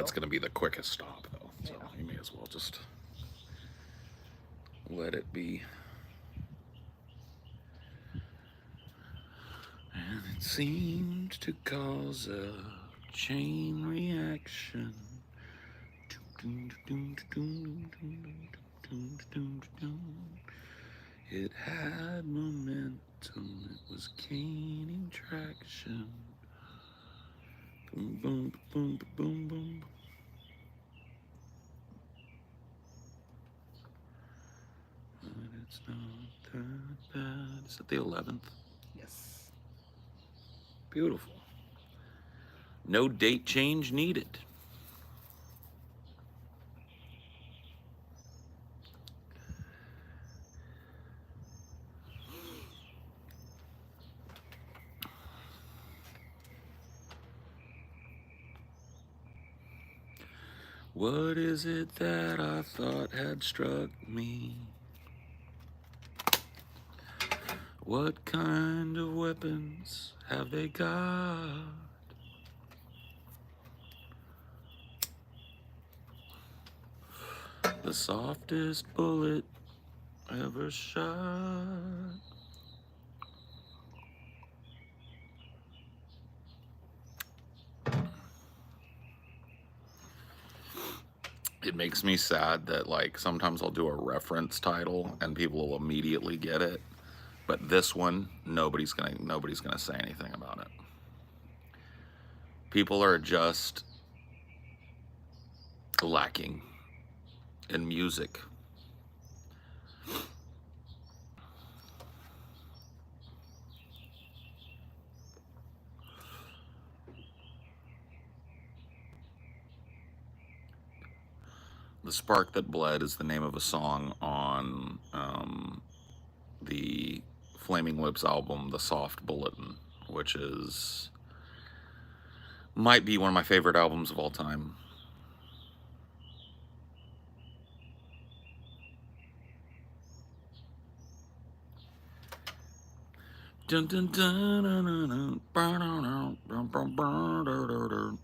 That's going to be the quickest stop, though. So you may as well just let it be. And it seemed to cause a chain reaction. It had momentum, it was gaining traction. Boom, boom, boom, boom, boom. But it's not that bad. Is it the 11th? Yes. Beautiful. No date change needed. What is it that I thought had struck me? What kind of weapons have they got? The softest bullet ever shot. It makes me sad that, like, sometimes I'll do a reference title and people will immediately get it, but this one nobody's gonna say anything about it. People are just lacking in music. The Spark That Bled is the name of a song on the Flaming Lips album, The Soft Bulletin, which might be one of my favorite albums of all time. Dun, dun, dun, dun, dun, dun, burn, dun, dun, burn, burn, dun, dun, dun.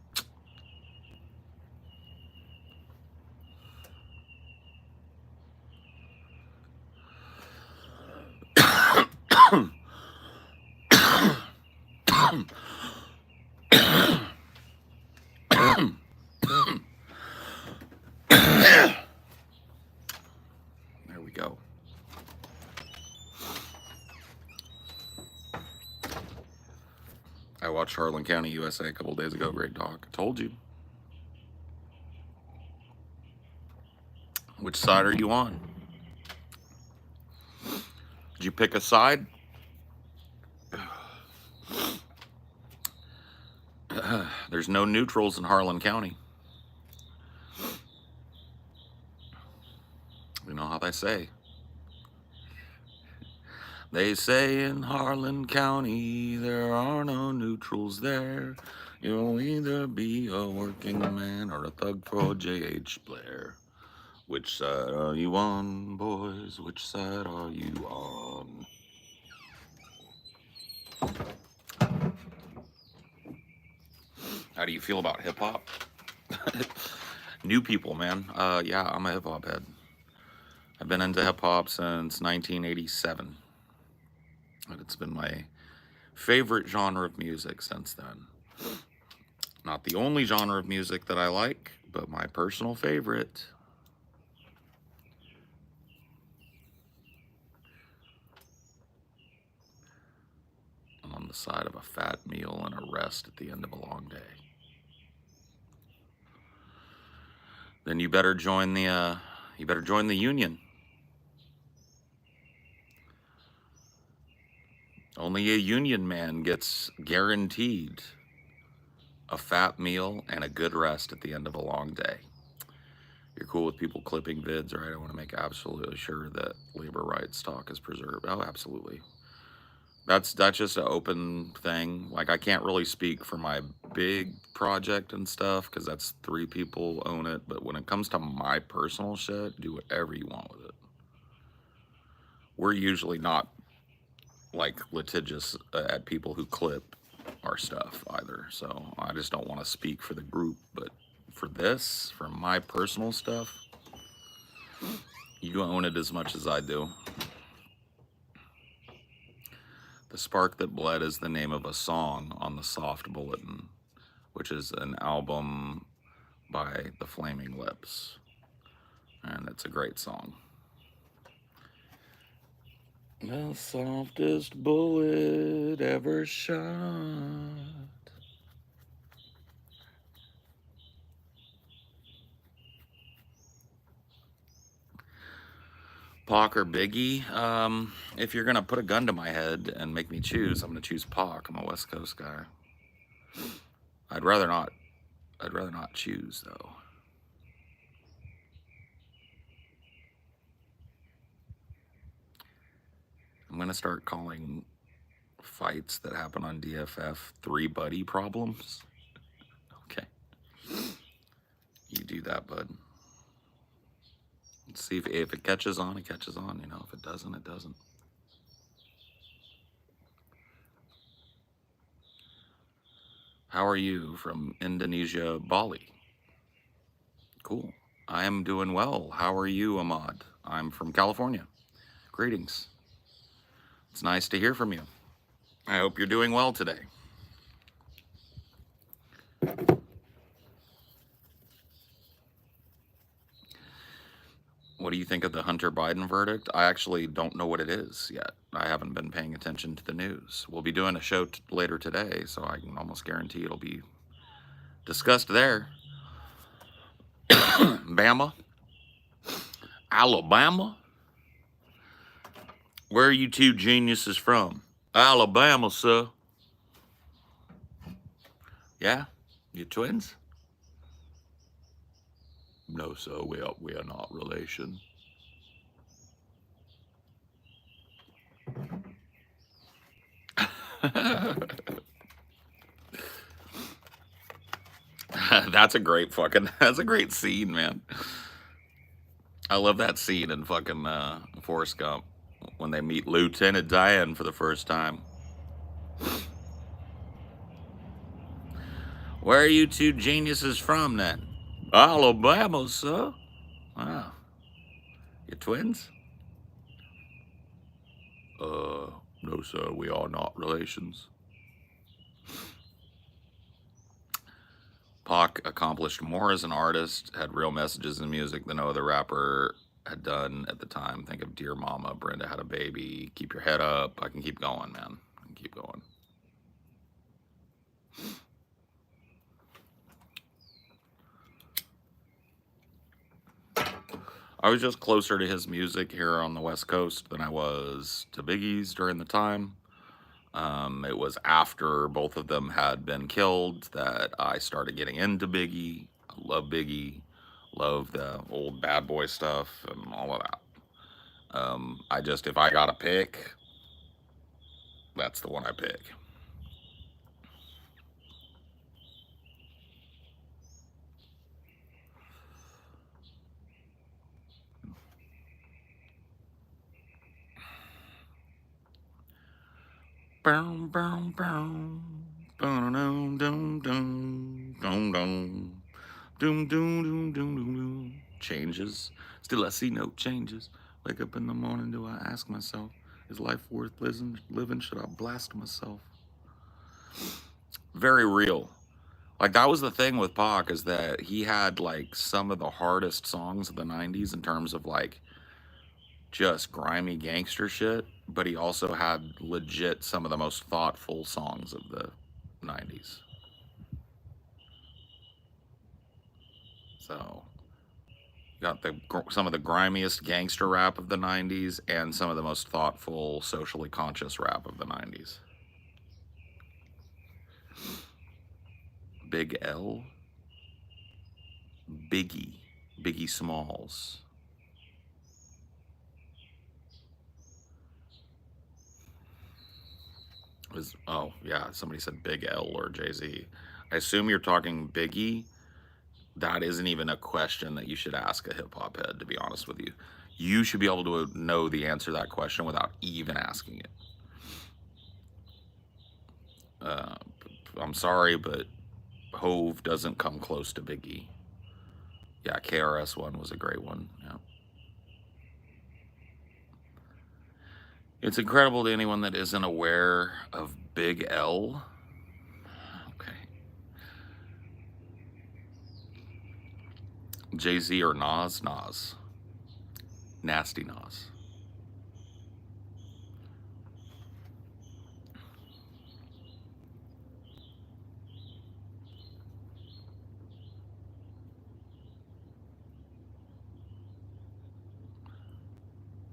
There we go. I watched Harlan County, USA a couple days ago. Great talk. I told you. Which side are you on? Did you pick a side? There's no neutrals in Harlan County. You know how they say. They say in Harlan County there are no neutrals there. You'll either be a working man or a thug for J.H. Blair. Which side are you on, boys? Which side are you on? How do you feel about hip-hop? New people, man. Yeah, I'm a hip-hop head. I've been into hip-hop since 1987. And it's been my favorite genre of music since then. Not the only genre of music that I like, but my personal favorite. I'm on the side of a fat meal and a rest at the end of a long day. Then you better join the union. Only a union man gets guaranteed a fat meal and a good rest at the end of a long day. You're cool with people clipping vids, right? I want to make absolutely sure that labor rights talk is preserved. Oh, absolutely. That's just an open thing. Like, I can't really speak for my big project and stuff because that's 3 people own it. But when it comes to my personal shit, do whatever you want with it. We're usually not like litigious at people who clip our stuff either. So I just don't want to speak for the group, but for this, for my personal stuff, you own it as much as I do. The Spark That Bled is the name of a song on the Soft Bulletin, which is an album by the Flaming Lips. And it's a great song. The softest bullet ever shot. Pac or Biggie? If you're gonna put a gun to my head and make me choose, I'm gonna choose Pac. I'm a West Coast guy. I'd rather not choose though. I'm gonna start calling fights that happen on DFF 3 buddy problems. Okay. You do that, bud. Let's see if it catches on, it catches on. You know, if it doesn't, it doesn't. How are you from Indonesia, Bali? Cool. I am doing well. How are you, Ahmad? I'm from California. Greetings. It's nice to hear from you. I hope you're doing well today. What do you think of the Hunter Biden verdict? I actually don't know what it is yet. I haven't been paying attention to the news. We'll be doing a show later today, so I can almost guarantee it'll be discussed there. Bama? Alabama? Where are you two geniuses from? Alabama, sir. Yeah? You twins? No, sir, we are not relation. That's a great scene, man. I love that scene in fucking Forrest Gump when they meet Lieutenant Dan for the first time. Where are you two geniuses from then? Alabama, sir. Wow. You twins? No, sir, we are not relations. Pac accomplished more as an artist, had real messages in music than no other rapper had done at the time. Think of Dear Mama, Brenda Had a Baby, Keep Your Head Up. I can keep going, man. I can keep going. I was just closer to his music here on the West Coast than I was to Biggie's during the time. It was after both of them had been killed that I started getting into Biggie. I love Biggie, love the old Bad Boy stuff and all of that. If I got to pick, that's the one I pick. Boom, boom, boom. Doom, doom, doom, doom, doom, doom. Doom, doom, doom, doom, doom, doom. Changes. Still, I see no changes. Wake up in the morning, do I ask myself, is life worth living? Should I blast myself? Very real. Like, that was the thing with Pac, is that he had, like, some of the hardest songs of the 90s in terms of, like, just grimy gangster shit, but he also had legit some of the most thoughtful songs of the 90s. So, you got some of the grimiest gangster rap of the 90s and some of the most thoughtful, socially conscious rap of the 90s. Big L? Biggie Smalls. Oh yeah, somebody said Big L or Jay-Z. I assume you're talking Biggie. That isn't even a question that you should ask a hip-hop head, to be honest with you. You should be able to know the answer to that question without even asking it. I'm sorry, but Hove doesn't come close to Biggie. Yeah, KRS One was a great one. Yeah. It's incredible to anyone that isn't aware of Big L. Okay. Jay-Z or Nas? Nas. Nasty Nas.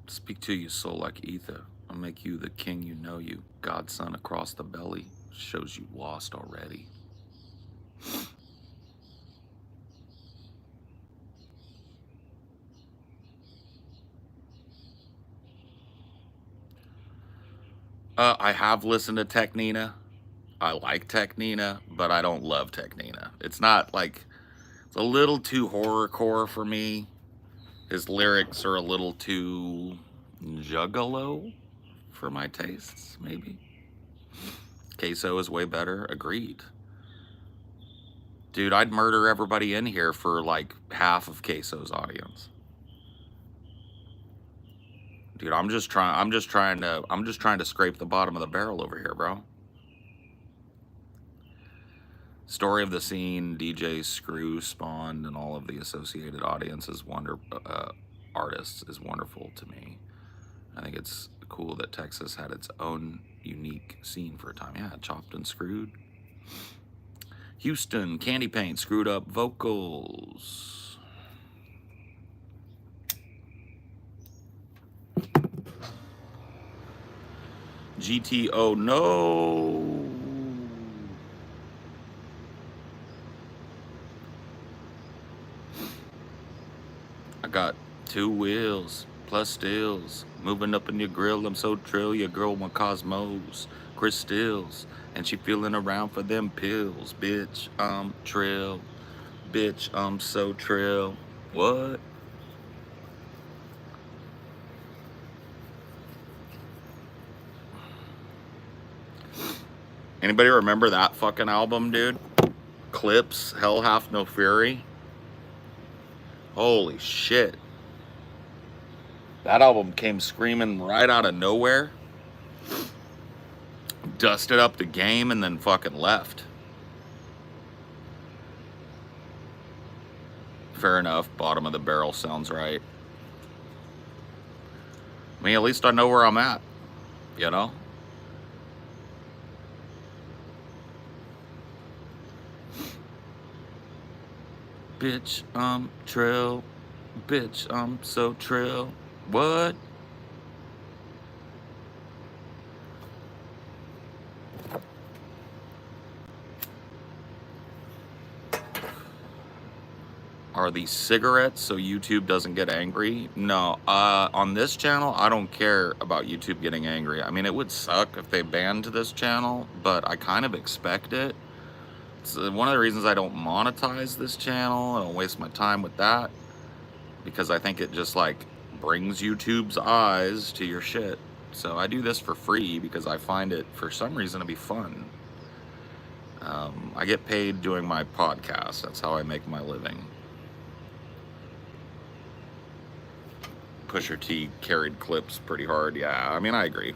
Speak to you, soul like ether. I'll make you the king you know you. Godson across the belly shows you lost already. I have listened to Technina. I like Technina, but I don't love Technina. It's not like, it's a little too horrorcore for me. His lyrics are a little too juggalo for my tastes, maybe. Queso is way better. Agreed. Dude, I'd murder everybody in here for like half of Queso's audience. Dude, I'm just trying to scrape the bottom of the barrel over here, bro. Story of the scene, DJ Screw spawned, and all of the associated audiences, artists is wonderful to me. I think it's cool that Texas had its own unique scene for a time. Yeah, chopped and screwed. Houston, Candy Paint, Screwed Up Vocals. GTO, no. I got 2 wheels plus stills. Moving up in your grill, I'm so trill. Your girl want Cosmos, crystals, and she feeling around for them pills. Bitch, I'm trill. Bitch, I'm so trill. What? Anybody remember that fucking album, dude? Clips, Hell Hath No Fury. Holy shit. That album came screaming right out of nowhere. Dusted up the game and then fucking left. Fair enough. Bottom of the barrel sounds right. I mean, at least I know where I'm at, you know? Bitch, I'm trill. Bitch, I'm so trill. What? Are these cigarettes so YouTube doesn't get angry? No. On this channel, I don't care about YouTube getting angry. I mean, it would suck if they banned this channel, but I kind of expect it. It's one of the reasons I don't monetize this channel. I don't waste my time with that, because I think it just like brings YouTube's eyes to your shit. So I do this for free because I find it for some reason to be fun. I get paid doing my podcast. That's how I make my living. Pusher T carried clips pretty hard. Yeah, I mean, I agree.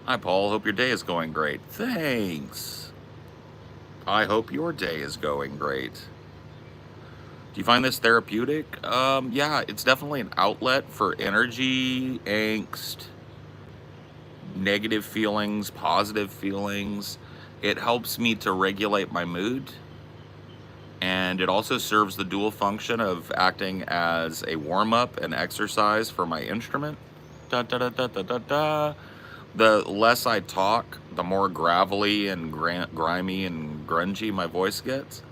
Hi, Paul. Hope your day is going great. Thanks. I hope your day is going great. Do you find this therapeutic? Yeah, it's definitely an outlet for energy, angst, negative feelings, positive feelings. It helps me to regulate my mood. And it also serves the dual function of acting as a warm-up and exercise for my instrument. Da, da, da, da, da, da, da. The less I talk, the more gravelly and grimy and grungy my voice gets.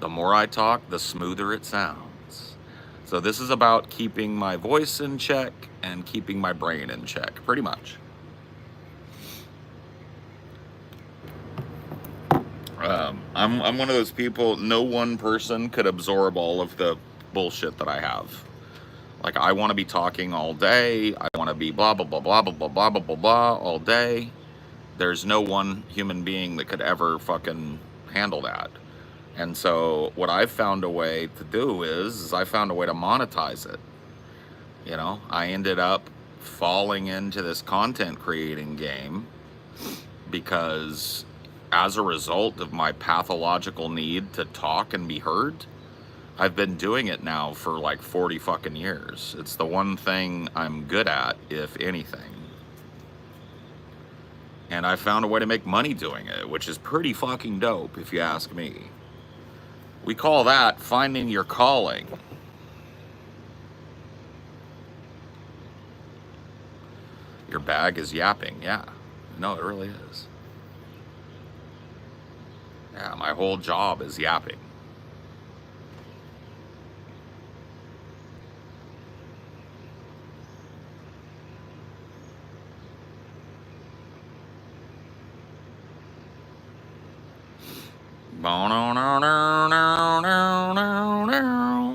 The more I talk, the smoother it sounds. So this is about keeping my voice in check and keeping my brain in check, pretty much. I'm one of those people, no one person could absorb all of the bullshit that I have. Like, I want to be talking all day. I want to be blah, blah, blah, blah, blah, blah, blah, blah, blah, blah all day. There's no one human being that could ever fucking handle that. And so what I've found a way to do is I found a way to monetize it. You know, I ended up falling into this content creating game because as a result of my pathological need to talk and be heard, I've been doing it now for like 40 fucking years. It's the one thing I'm good at, if anything. And I found a way to make money doing it, which is pretty fucking dope, if you ask me. We call that finding your calling. Your bag is yapping, yeah. No, it really is. Yeah, my whole job is yapping.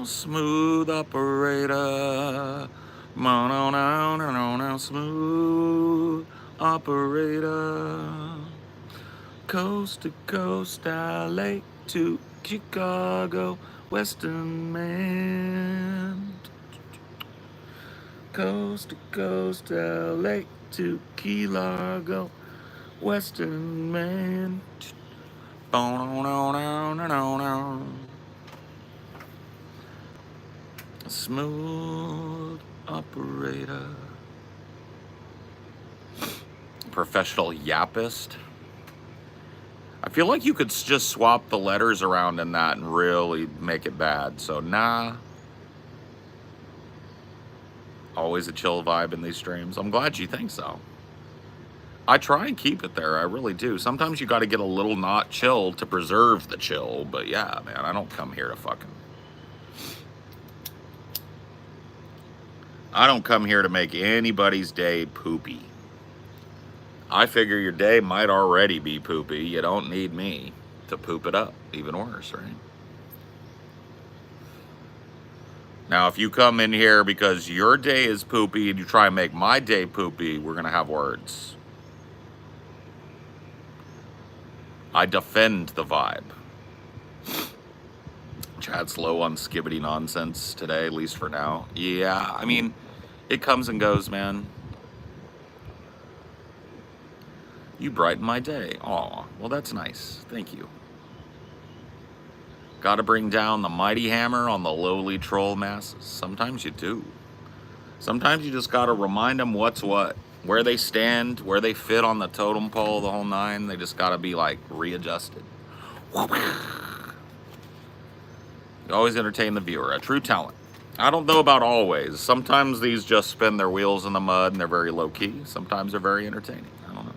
Smooth operator. Smooth operator. Coast to coast, LA to Chicago, Western man. Coast to coast, LA to Key Largo, Western man. Smooth operator. Professional yappist. I feel like you could just swap the letters around in that and really make it bad. So nah. Always a chill vibe in these streams. I'm glad you think so. I try and keep it there. I really do. Sometimes you got to get a little not chill to preserve the chill. But yeah, man, I don't come here to fucking... I don't come here to make anybody's day poopy. I figure your day might already be poopy. You don't need me to poop it up. Even worse, right? Now, if you come in here because your day is poopy and you try and make my day poopy, we're going to have words. I defend the vibe. Chad's low on skibbity nonsense today, at least for now. Yeah, I mean, it comes and goes, man. You brighten my day. Aw, well, that's nice. Thank you. Got to bring down the mighty hammer on the lowly troll masses. Sometimes you do. Sometimes you just got to remind them what's what. Where they stand, where they fit on the totem pole, the whole nine. They just got to be, like, readjusted. You always entertain the viewer. A true talent. I don't know about always. Sometimes these just spin their wheels in the mud and they're very low-key. Sometimes they're very entertaining. I don't know.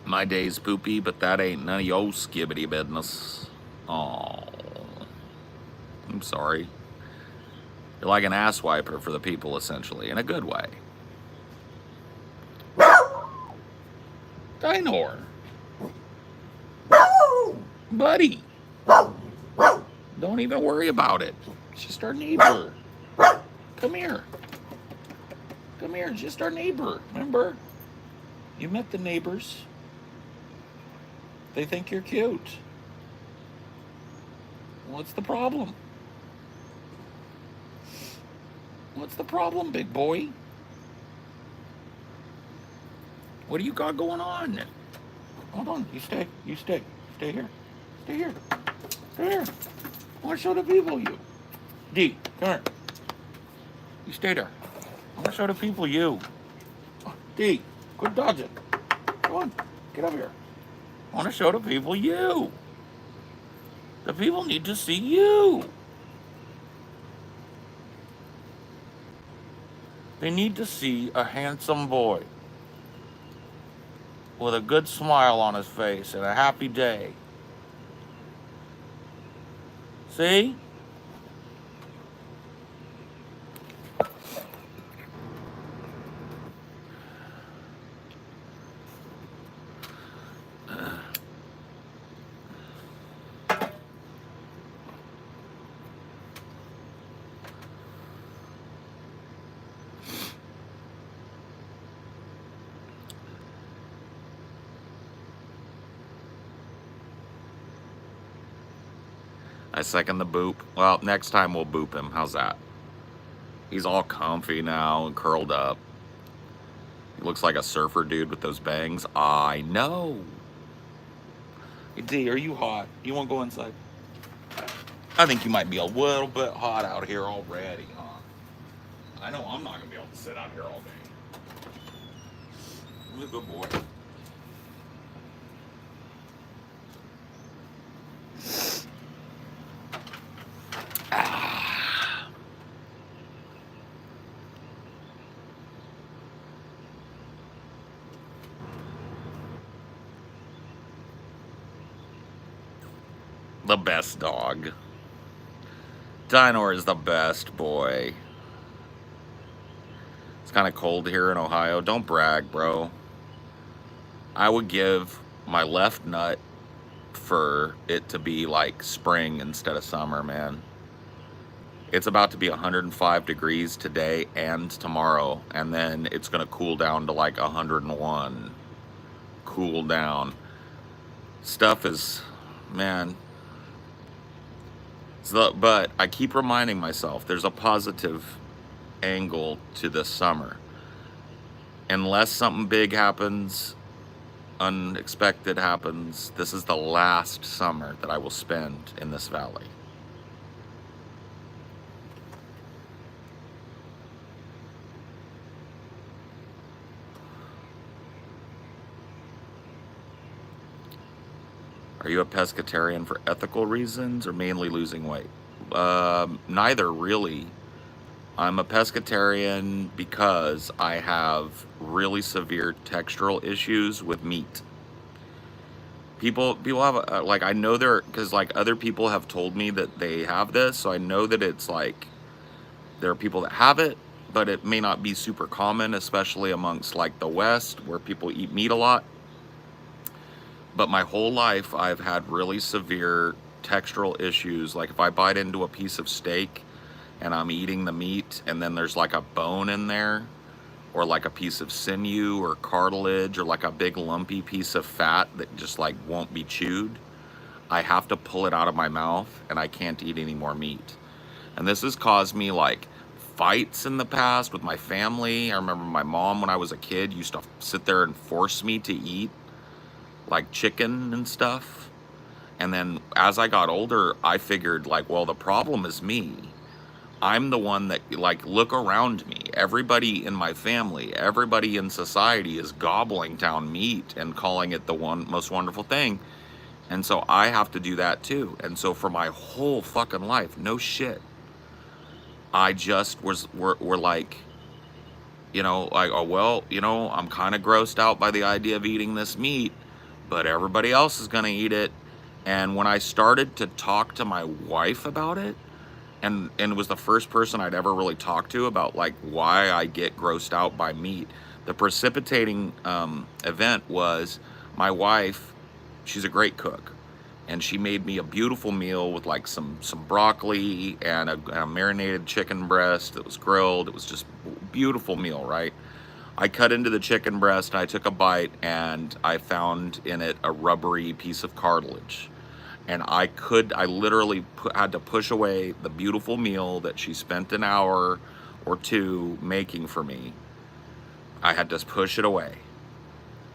My day's poopy, but that ain't none of your skibbity business. Oh, I'm sorry. You're like an ass wiper for the people, essentially, in a good way. Dinor. Buddy. Don't even worry about it. It's just our neighbor. Come here. Come here, it's just our neighbor. Remember? You met the neighbors. They think you're cute. What's the problem? What's the problem, big boy? What do you got going on? Hold on, you stay. Stay here. Stay here. Come here. I want to show the people you. D, come here. You stay there. I want to show the people you. D, quit dodging. Come on, get over here. I want to show the people you. The people need to see you. They need to see a handsome boy with a good smile on his face and a happy day. See? I second the boop. Well, next time we'll boop him. How's that? He's all comfy now and curled up. He looks like a surfer dude with those bangs. I know. Hey, D, are you hot? You want to go inside? I think you might be a little bit hot out here already, huh? I know I'm not going to be able to sit out here all day. You're a good boy. The best dog. Dinor is the best boy. It's kind of cold here in Ohio. Don't brag, bro. I would give my left nut for it to be like spring instead of summer, man. It's about to be 105 degrees today and tomorrow, and then it's gonna cool down to like 101. Cool down. Stuff is, man. But I keep reminding myself there's a positive angle to this summer. Unless something big happens, unexpected happens, this is the last summer that I will spend in this valley. Are you a pescatarian for ethical reasons or mainly losing weight? Neither, really. I'm a pescatarian because I have really severe textural issues with meat. People have, like, I know because like other people have told me that they have this, so I know that it's like, there are people that have it, but it may not be super common, especially amongst like the West where people eat meat a lot. But my whole life, I've had really severe textural issues. Like if I bite into a piece of steak and I'm eating the meat and then there's like a bone in there, or like a piece of sinew or cartilage or like a big lumpy piece of fat that just like won't be chewed, I have to pull it out of my mouth and I can't eat any more meat. And this has caused me like fights in the past with my family. I remember my mom, when I was a kid, used to sit there and force me to eat like chicken and stuff. And then as I got older, I figured like, well, the problem is me. I'm the one that, like, look around me. Everybody in my family, everybody in society is gobbling down meat and calling it the most wonderful thing. And so I have to do that too. And so for my whole fucking life, no shit, I just were like, you know, like, oh, well, you know, I'm kind of grossed out by the idea of eating this meat, but everybody else is going to eat it. And when I started to talk to my wife about it, and it was the first person I'd ever really talked to about like why I get grossed out by meat, the precipitating event was my wife. She's a great cook, and she made me a beautiful meal with like some broccoli and a marinated chicken breast that was grilled. It was just a beautiful meal, right? I cut into the chicken breast and I took a bite and I found in it a rubbery piece of cartilage. And I literally had to push away the beautiful meal that she spent an hour or two making for me. I had to push it away,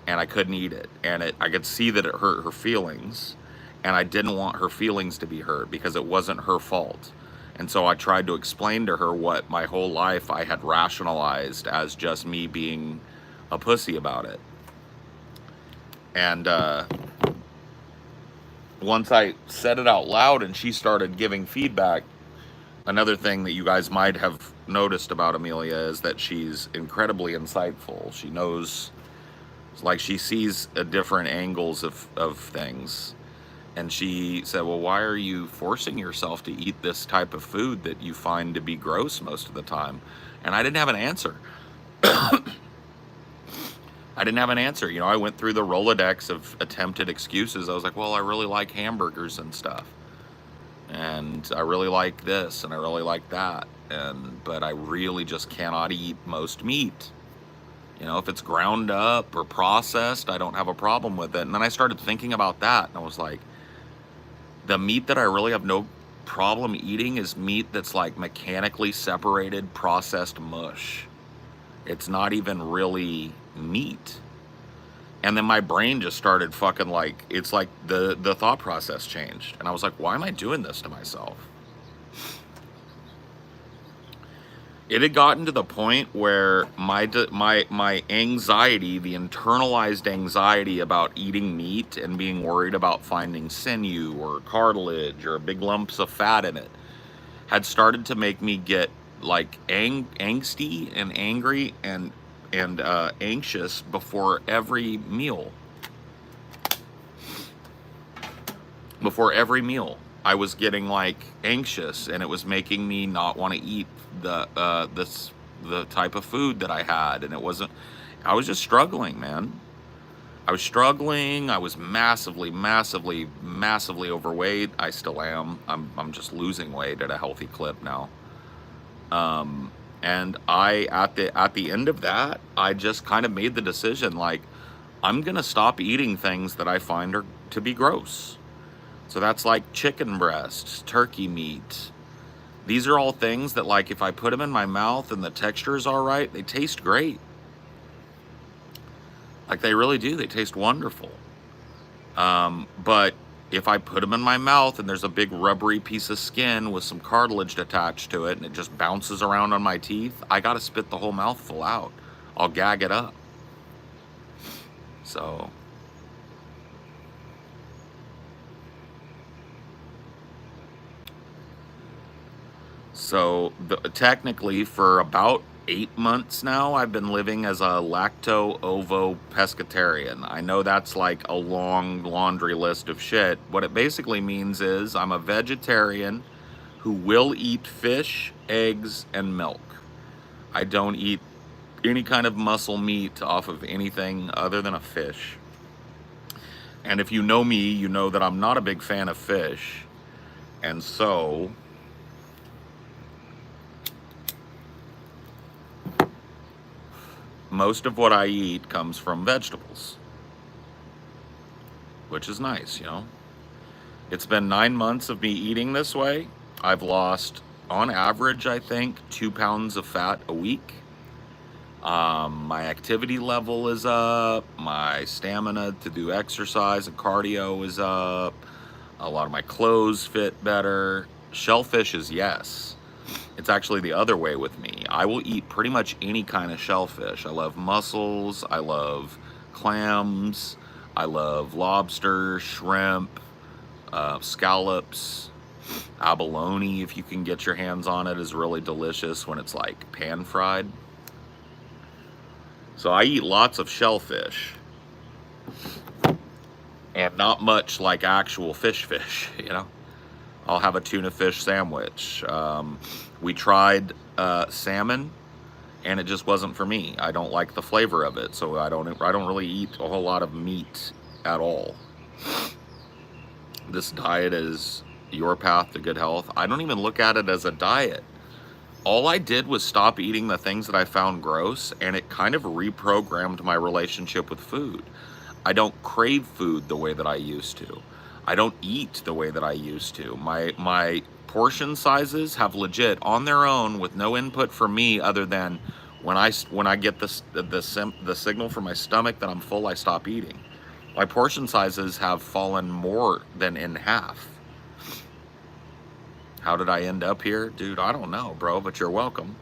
and I couldn't eat it. And I could see that it hurt her feelings, and I didn't want her feelings to be hurt because it wasn't her fault. And so I tried to explain to her what my whole life I had rationalized as just me being a pussy about it. And once I said it out loud and she started giving feedback, another thing that you guys might have noticed about Amelia is that she's incredibly insightful. She knows, like, she sees different angles of things. And she said, well, why are you forcing yourself to eat this type of food that you find to be gross most of the time? And I didn't have an answer. I didn't have an answer. You know, I went through the Rolodex of attempted excuses. I was like, well, I really like hamburgers and stuff. And I really like this and I really like that. But I really just cannot eat most meat. You know, if it's ground up or processed, I don't have a problem with it. And then I started thinking about that and I was like, the meat that I really have no problem eating is meat that's like mechanically separated processed mush. It's not even really meat. And then my brain just started fucking like, it's like the thought process changed. And I was like, why am I doing this to myself? It had gotten to the point where my anxiety, the internalized anxiety about eating meat and being worried about finding sinew or cartilage or big lumps of fat in it, had started to make me get like angsty and angry and anxious before every meal. Before every meal, I was getting like anxious, and it was making me not want to eat the type of food that I had, and it wasn't. I was just struggling, man. I was struggling. I was massively overweight. I still am. I'm just losing weight at a healthy clip now. And at the end of that, I just kind of made the decision, like, I'm gonna stop eating things that I find are to be gross. So that's like chicken breasts, turkey meat. These are all things that, like, if I put them in my mouth and the texture is all right, they taste great. Like, they really do. They taste wonderful. But if I put them in my mouth and there's a big rubbery piece of skin with some cartilage attached to it and it just bounces around on my teeth, I gotta spit the whole mouthful out. I'll gag it up. So technically, for about 8 months now, I've been living as a lacto-ovo pescatarian. I know that's like a long laundry list of shit. What it basically means is I'm a vegetarian who will eat fish, eggs, and milk. I don't eat any kind of muscle meat off of anything other than a fish. And if you know me, you know that I'm not a big fan of fish. And so most of what I eat comes from vegetables, which is nice, you know. It's been 9 months of me eating this way. I've lost, on average, I think, 2 pounds of fat a week. My activity level is up. My stamina to do exercise and cardio is up. A lot of my clothes fit better. Shellfish is yes. It's actually the other way with me. I will eat pretty much any kind of shellfish. I love mussels. I love clams. I love lobster, shrimp, scallops. Abalone, if you can get your hands on it, is really delicious when it's like pan fried. So I eat lots of shellfish. And not much like actual fish, you know? I'll have a tuna fish sandwich. We tried salmon, and it just wasn't for me. I don't like the flavor of it, so I don't really eat a whole lot of meat at all. This diet is your path to good health. I don't even look at it as a diet. All I did was stop eating the things that I found gross, and it kind of reprogrammed my relationship with food. I don't crave food the way that I used to. I don't eat the way that I used to. My portion sizes have legit on their own, with no input from me other than when I get the signal from my stomach that I'm full, I stop eating. My portion sizes have fallen more than in half. How did I end up here? Dude, I don't know, bro, but you're welcome.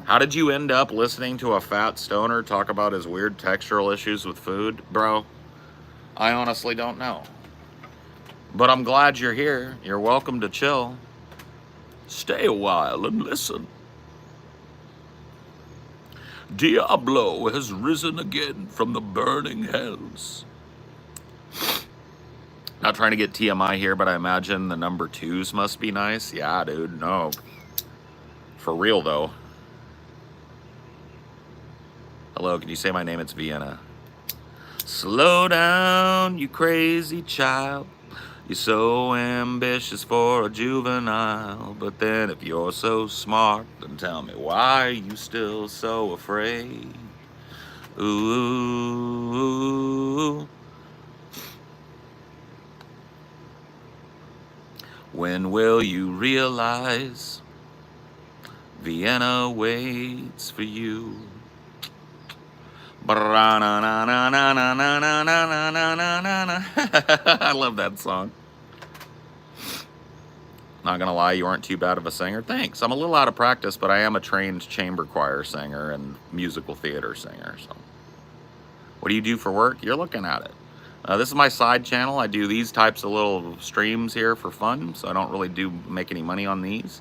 How did you end up listening to a fat stoner talk about his weird textural issues with food, bro? I honestly don't know. But I'm glad you're here. You're welcome to chill. Stay a while and listen. Diablo has risen again from the burning hells. Not trying to get TMI here, but I imagine the number 2s must be nice. Yeah, dude, no. For real, though. Hello, can you say my name? It's Vienna. Slow down, you crazy child. You're so ambitious for a juvenile. But then if you're so smart, then tell me, why are you still so afraid? Ooh. When will you realize Vienna waits for you? I love that song. Not gonna lie, you aren't too bad of a singer. Thanks. I'm a little out of practice, but I am a trained chamber choir singer and musical theater singer. So, what do you do for work? You're looking at it. This is my side channel. I do these types of little streams here for fun, so I don't really make any money on these.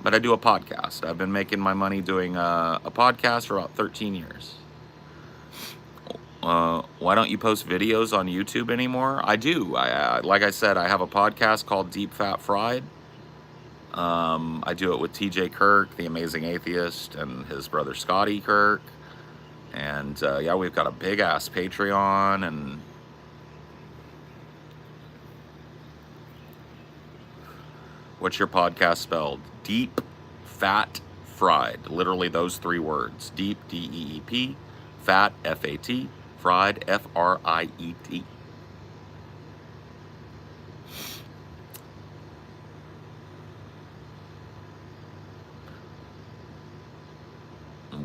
But I do a podcast. I've been making my money doing a podcast for about 13 years. Why don't you post videos on YouTube anymore? I do. Like I said, I have a podcast called Deep Fat Fried. I do it with TJ Kirk, the amazing atheist, and his brother Scotty Kirk. And yeah, we've got a big ass Patreon. And what's your podcast spelled? Deep Fat Fried. Literally those three words. Deep, D-E-E-P, Fat, F-A-T, Fried, F-R-I-E-D.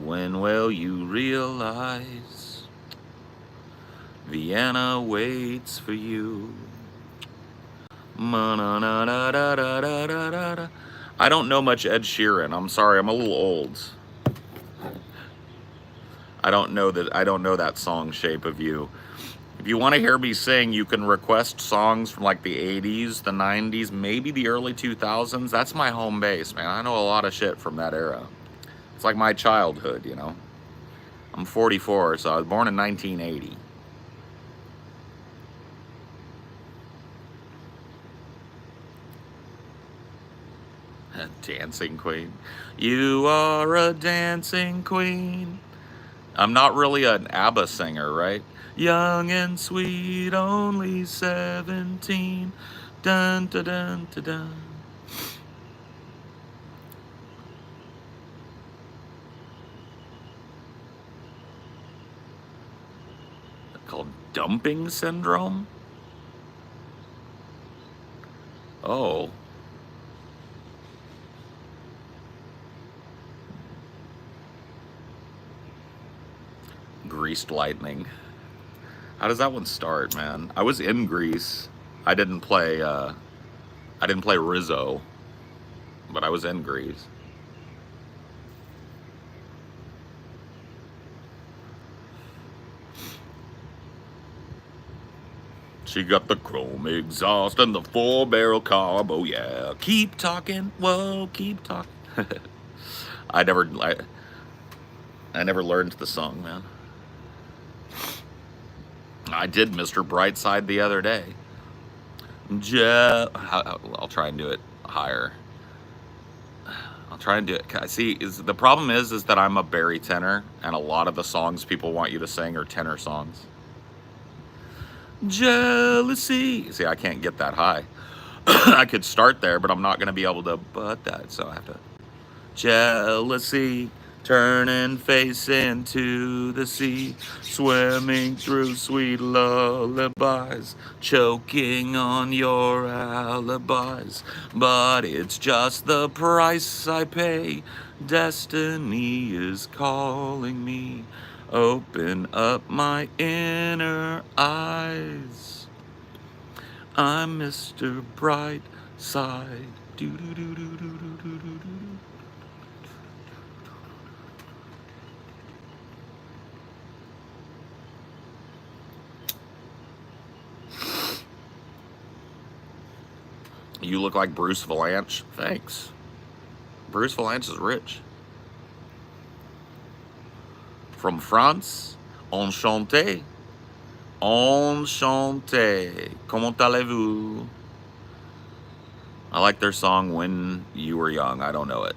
When will you realize Vienna waits for you? I don't know much Ed Sheeran. I'm sorry, I'm a little old. I don't know that song, Shape of You. If you want to hear me sing, you can request songs from like the 80s, the 90s, maybe the early 2000s. That's my home base, man. I know a lot of shit from that era. It's like my childhood, you know. I'm 44, so I was born in 1980. A dancing queen. You are a dancing queen. I'm not really an ABBA singer, right? Young and sweet, only 17. Dun, dun, dun, dun, dun. Called dumping syndrome? Oh. Greased lightning. How does that one start, man? I was in Greece. I didn't play Rizzo, but I was in Greece. She got the chrome exhaust and the 4-barrel carb. Oh yeah, keep talking. Whoa, keep talking. I never learned the song, man. I did Mr. Brightside the other day. I'll try and do it higher. I'll try and do it. See, the problem is that I'm a bari tenor, and a lot of the songs people want you to sing are tenor songs. Jealousy. See, I can't get that high. I could start there, but I'm not going to be able to butt that, so I have to. Jealousy, turning face into the sea, swimming through sweet lullabies, choking on your alibis. But it's just the price I pay. Destiny is calling me. Open up my inner eyes. I'm Mr. Brightside. Do do do do do do do do do. You look like Bruce Valanche. Thanks. Bruce Valanche is rich. From France, enchanté. Enchanté. Comment allez-vous? I like their song When You Were Young. I don't know it.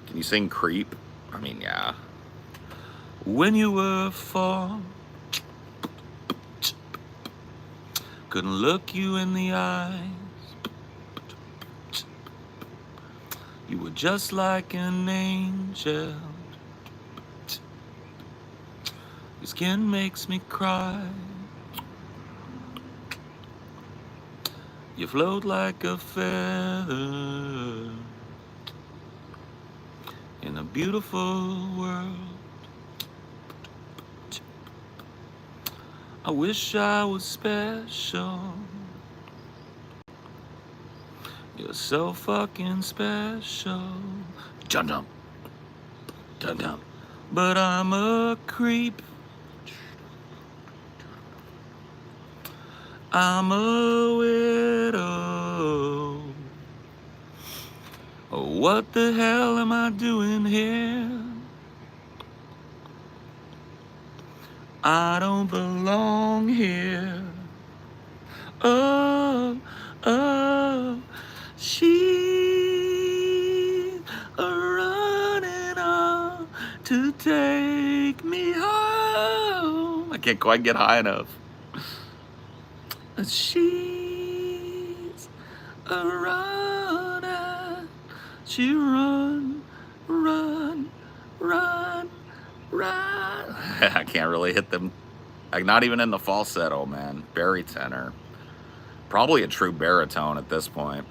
Can you sing Creep? I mean, yeah. When you were 4, couldn't look you in the eyes. You were just like an angel. Your skin makes me cry. You float like a feather in a beautiful world. I wish I was special. You're so fucking special. Dum dum, dum dum. But I'm a creep. I'm a widow. Oh, what the hell am I doing here? I don't belong here. Oh, oh, she's running on to take me home. I can't quite get high enough. She's a runner. She run, run, run, run. I can't really hit them. Like, not even in the falsetto, man. Bari tenor. Probably a true baritone at this point.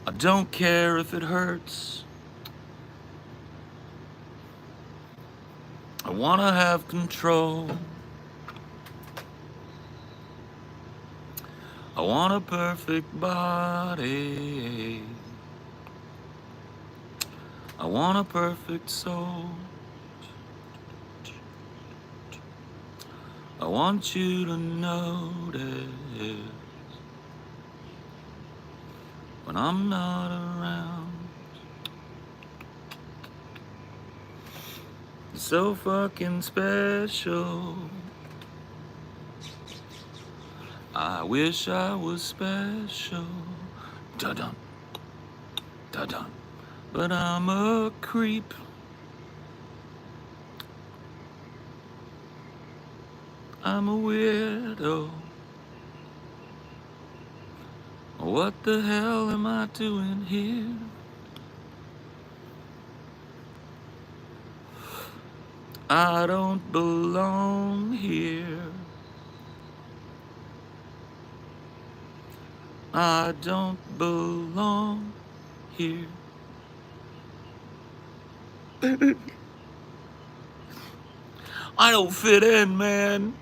I don't care if it hurts. I wanna have control. I want a perfect body. I want a perfect soul. I want you to notice when I'm not around. You're so fucking special. I wish I was special. Dun-dun, dun-dun. But I'm a creep. I'm a weirdo. What the hell am I doing here? I don't belong here. I don't belong here. I don't fit in, man.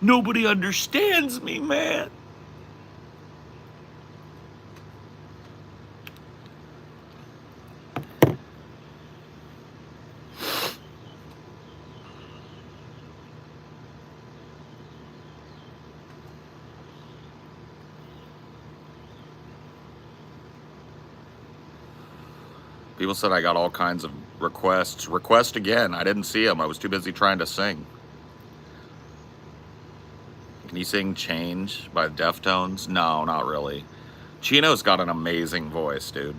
Nobody understands me, man. People said I got all kinds of requests. Request again. I didn't see them. I was too busy trying to sing. Can you sing Change by Deftones? No, not really. Chino's got an amazing voice, dude.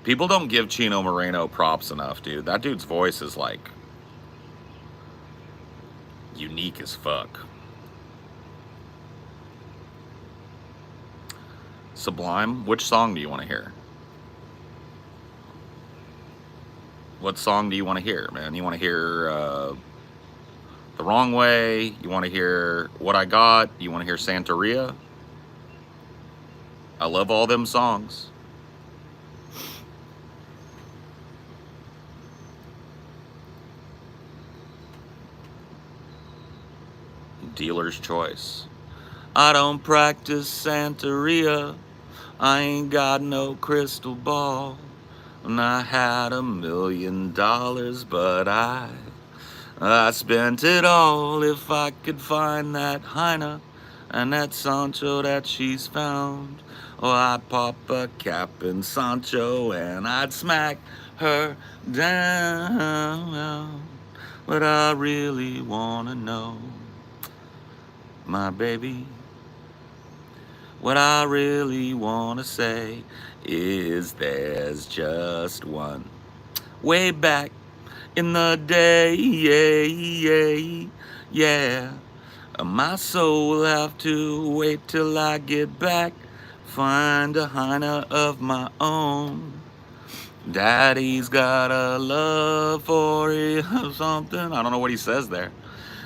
People don't give Chino Moreno props enough, dude. That dude's voice is like unique as fuck. Sublime? Which song do you want to hear? What song do you want to hear, man? You want to hear The Wrong Way? You want to hear What I Got? You want to hear Santeria? I love all them songs. Dealer's choice. I don't practice Santeria. I ain't got no crystal ball. And I had $1 million, but I spent it all. If I could find that Heine and that Sancho that she's found, oh, I'd pop a cap in Sancho and I'd smack her down. But I really wanna know, my baby, What I really want to say is there's just one. Way back in the day, yeah. My soul will have to wait till I get back, find a hyena of my own. Daddy's got a love for you or something. I don't know what he says there.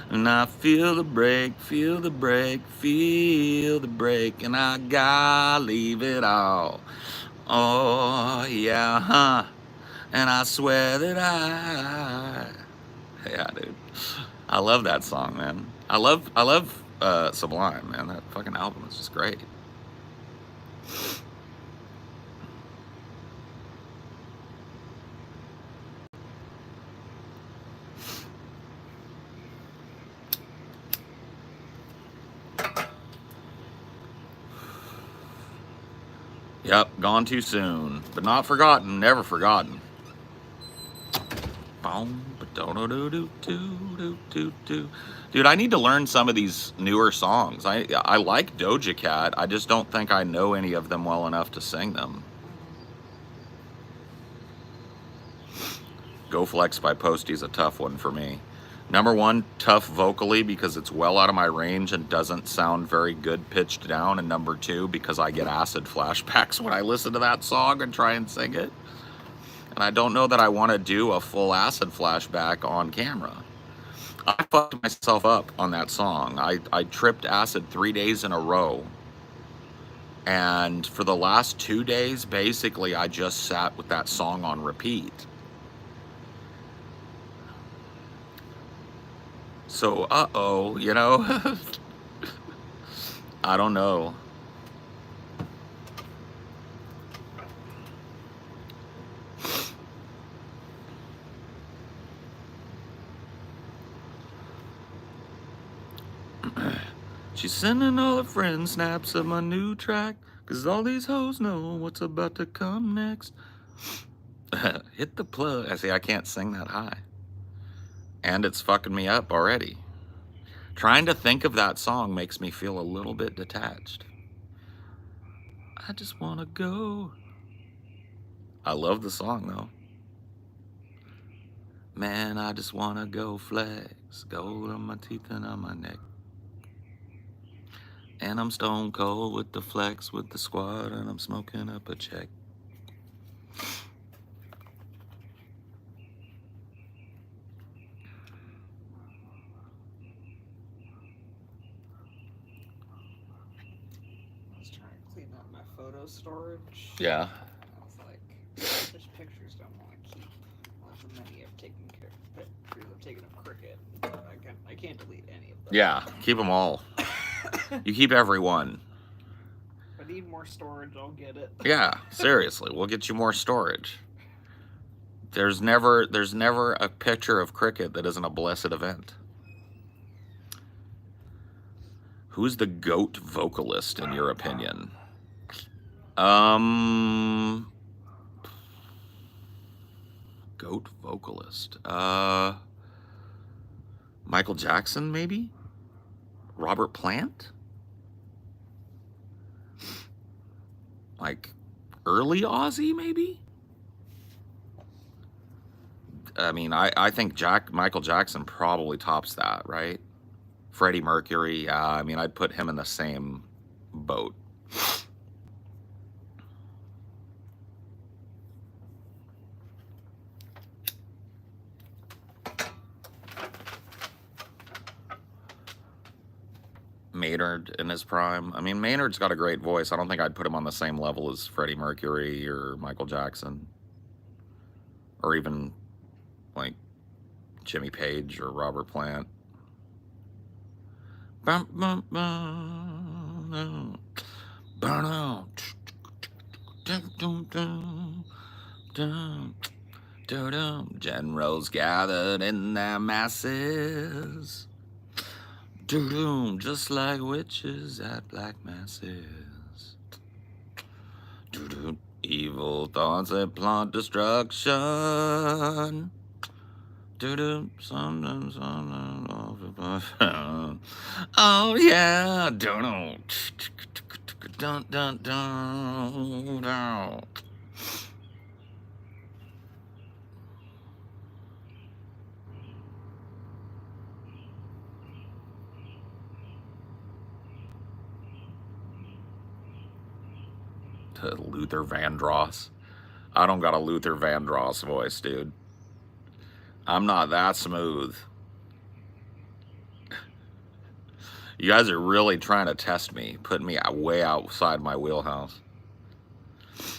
And I feel the break, feel the break, feel the break, and I gotta leave it all. Oh, yeah, huh? And I swear that yeah, dude. I love that song, man. I love Sublime, man. That fucking album is just great. Yep, gone too soon, but not forgotten, never forgotten. Dude, I need to learn some of these newer songs. I like Doja Cat. I just don't think I know any of them well enough to sing them. Go Flex by Posty is a tough one for me. Number one, tough vocally because it's well out of my range and doesn't sound very good pitched down. And number two, because I get acid flashbacks when I listen to that song and try and sing it. And I don't know that I want to do a full acid flashback on camera. I fucked myself up on that song. I tripped acid 3 days in a row. And for the last 2 days, basically, I just sat with that song on repeat. So, uh-oh, you know? I don't know. She's sending all her friends snaps of my new track, 'cause all these hoes know what's about to come next. Hit the plug. I see, I can't sing that high. And it's fucking me up already. Trying to think of that song makes me feel a little bit detached. I just wanna go. I love the song though. Man, I just wanna go flex, gold on my teeth and on my neck. And I'm stone cold with the flex with the squad, and I'm smoking up a check. Photo storage. Yeah. I was like, there's pictures I don't want to keep. Well, the many I've taken care of, pictures I've taken of cricket. I can't delete any of them. Yeah, keep them all. You keep every one. If I need more storage, I'll get it. Yeah, seriously, we'll get you more storage. There's never a picture of cricket that isn't a blessed event. Who's the GOAT vocalist in your opinion? GOAT vocalist. Michael Jackson, maybe? Robert Plant? Like early Ozzy, maybe? I mean, I think Michael Jackson probably tops that, right? Freddie Mercury, yeah, I mean, I'd put him in the same boat. Maynard in his prime. I mean, Maynard's got a great voice. I don't think I'd put him on the same level as Freddie Mercury or Michael Jackson. Or even, like, Jimmy Page or Robert Plant. Generals gathered in their masses. Doo-doom, just like witches at black masses. Doo-doom, evil thoughts that plot destruction. Do-do, oh yeah, don't dun dun dun dun. Luther Vandross. I don't got a Luther Vandross voice, dude. I'm not that smooth. You guys are really trying to test me, putting me way outside my wheelhouse.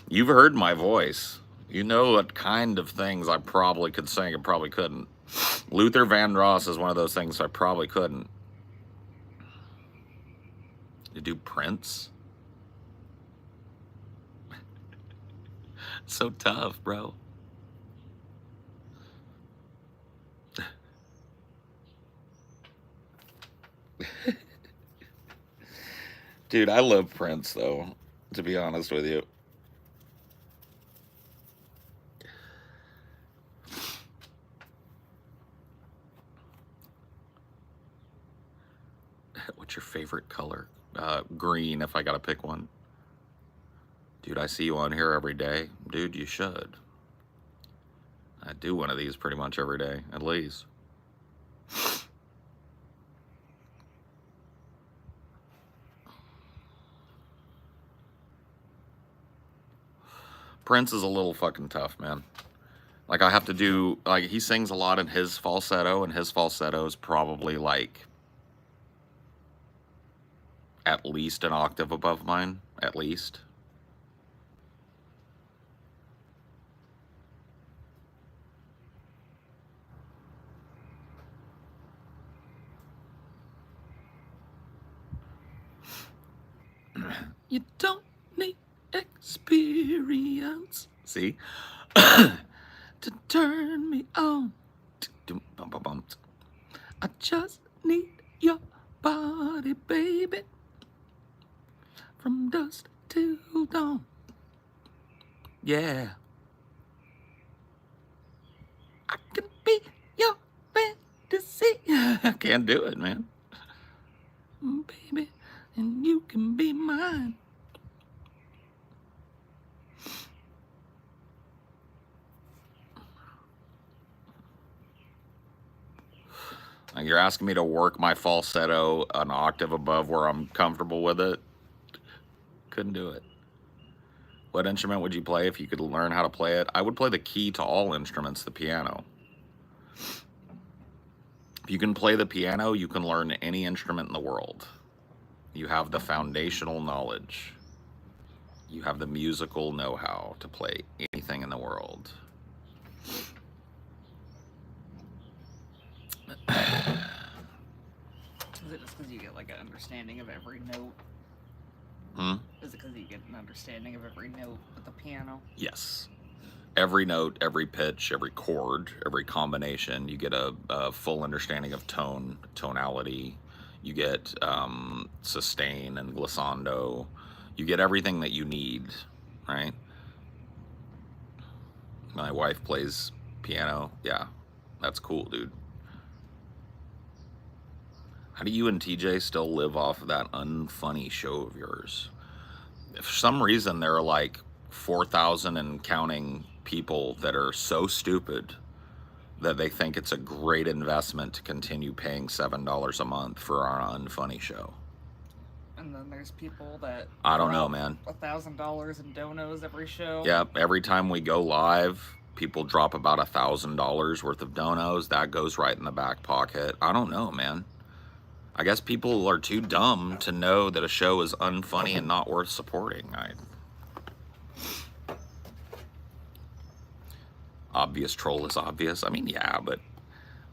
You've heard my voice. You know what kind of things I probably could sing and probably couldn't. Luther Vandross is one of those things I probably couldn't. You do Prince? So tough, bro. Dude, I love Prince, though, to be honest with you. What's your favorite color? Green, if I gotta pick one. Dude, I see you on here every day. Dude, you should. I do one of these pretty much every day, at least. Prince is a little fucking tough, man. Like, I have to do, like, he sings a lot in his falsetto, and his falsetto is probably, like, at least an octave above mine. At least. You don't need experience. See? To turn me on. I just need your body, baby. From dusk till dawn. Yeah. I can be your fantasy. I can't do it, man. Baby, and you can be mine. You're asking me to work my falsetto an octave above where I'm comfortable with it? Couldn't do it. What instrument would you play if you could learn how to play it? I would play the key to all instruments, the piano. If you can play the piano, you can learn any instrument in the world. You have the foundational knowledge. You have the musical know-how to play anything in the world. Is it just because you get like an understanding of every note? Is it because you get an understanding of every note with the piano? Yes. Every note, every pitch, every chord, every combination, you get a full understanding of tone, tonality. You get sustain and glissando. You get everything that you need, right? My wife plays piano. Yeah, that's cool, dude. How do you and TJ still live off of that unfunny show of yours? For some reason, there are like 4,000 and counting people that are so stupid that they think it's a great investment to continue paying $7 a month for our unfunny show. And then there's people that I don't know, man. $1,000 in donos every show. Yep, every time we go live, people drop about $1,000 worth of donos. That goes right in the back pocket. I don't know, man. I guess people are too dumb to know that a show is unfunny and not worth supporting. Obvious troll is obvious. I mean, yeah, but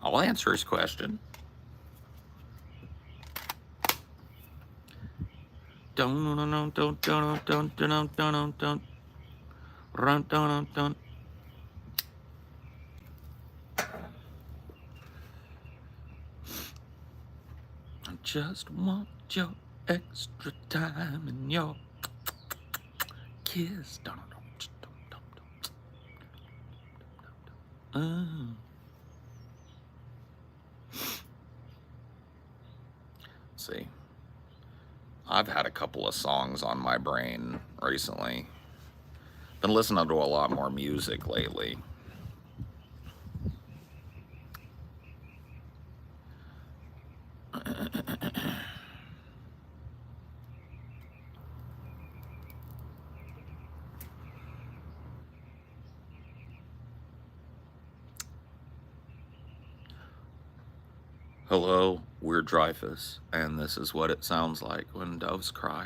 I'll answer his question. I just want your extra time and your kiss. Let's see. I've had a couple of songs on my brain recently. Been listening to a lot more music lately. Hello, we're Dreyfus, and this is what it sounds like when doves cry.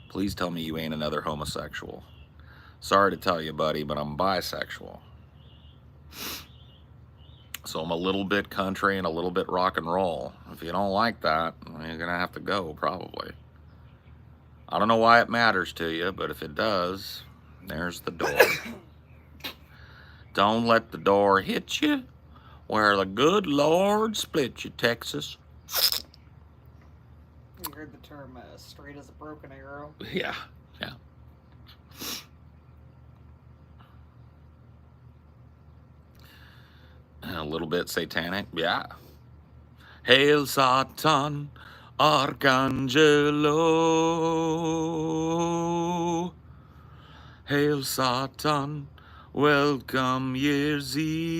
Please tell me you ain't another homosexual. Sorry to tell you, buddy, but I'm bisexual. So I'm a little bit country and a little bit rock and roll. If you don't like that, you're gonna have to go, probably. I don't know why it matters to you, but if it does, there's the door. Don't let the door hit you where the good Lord split you, Texas. You heard the term straight as a broken arrow? Yeah, yeah. A little bit satanic, yeah. Hail Satan, Archangelo. Hail Satan, welcome year zero.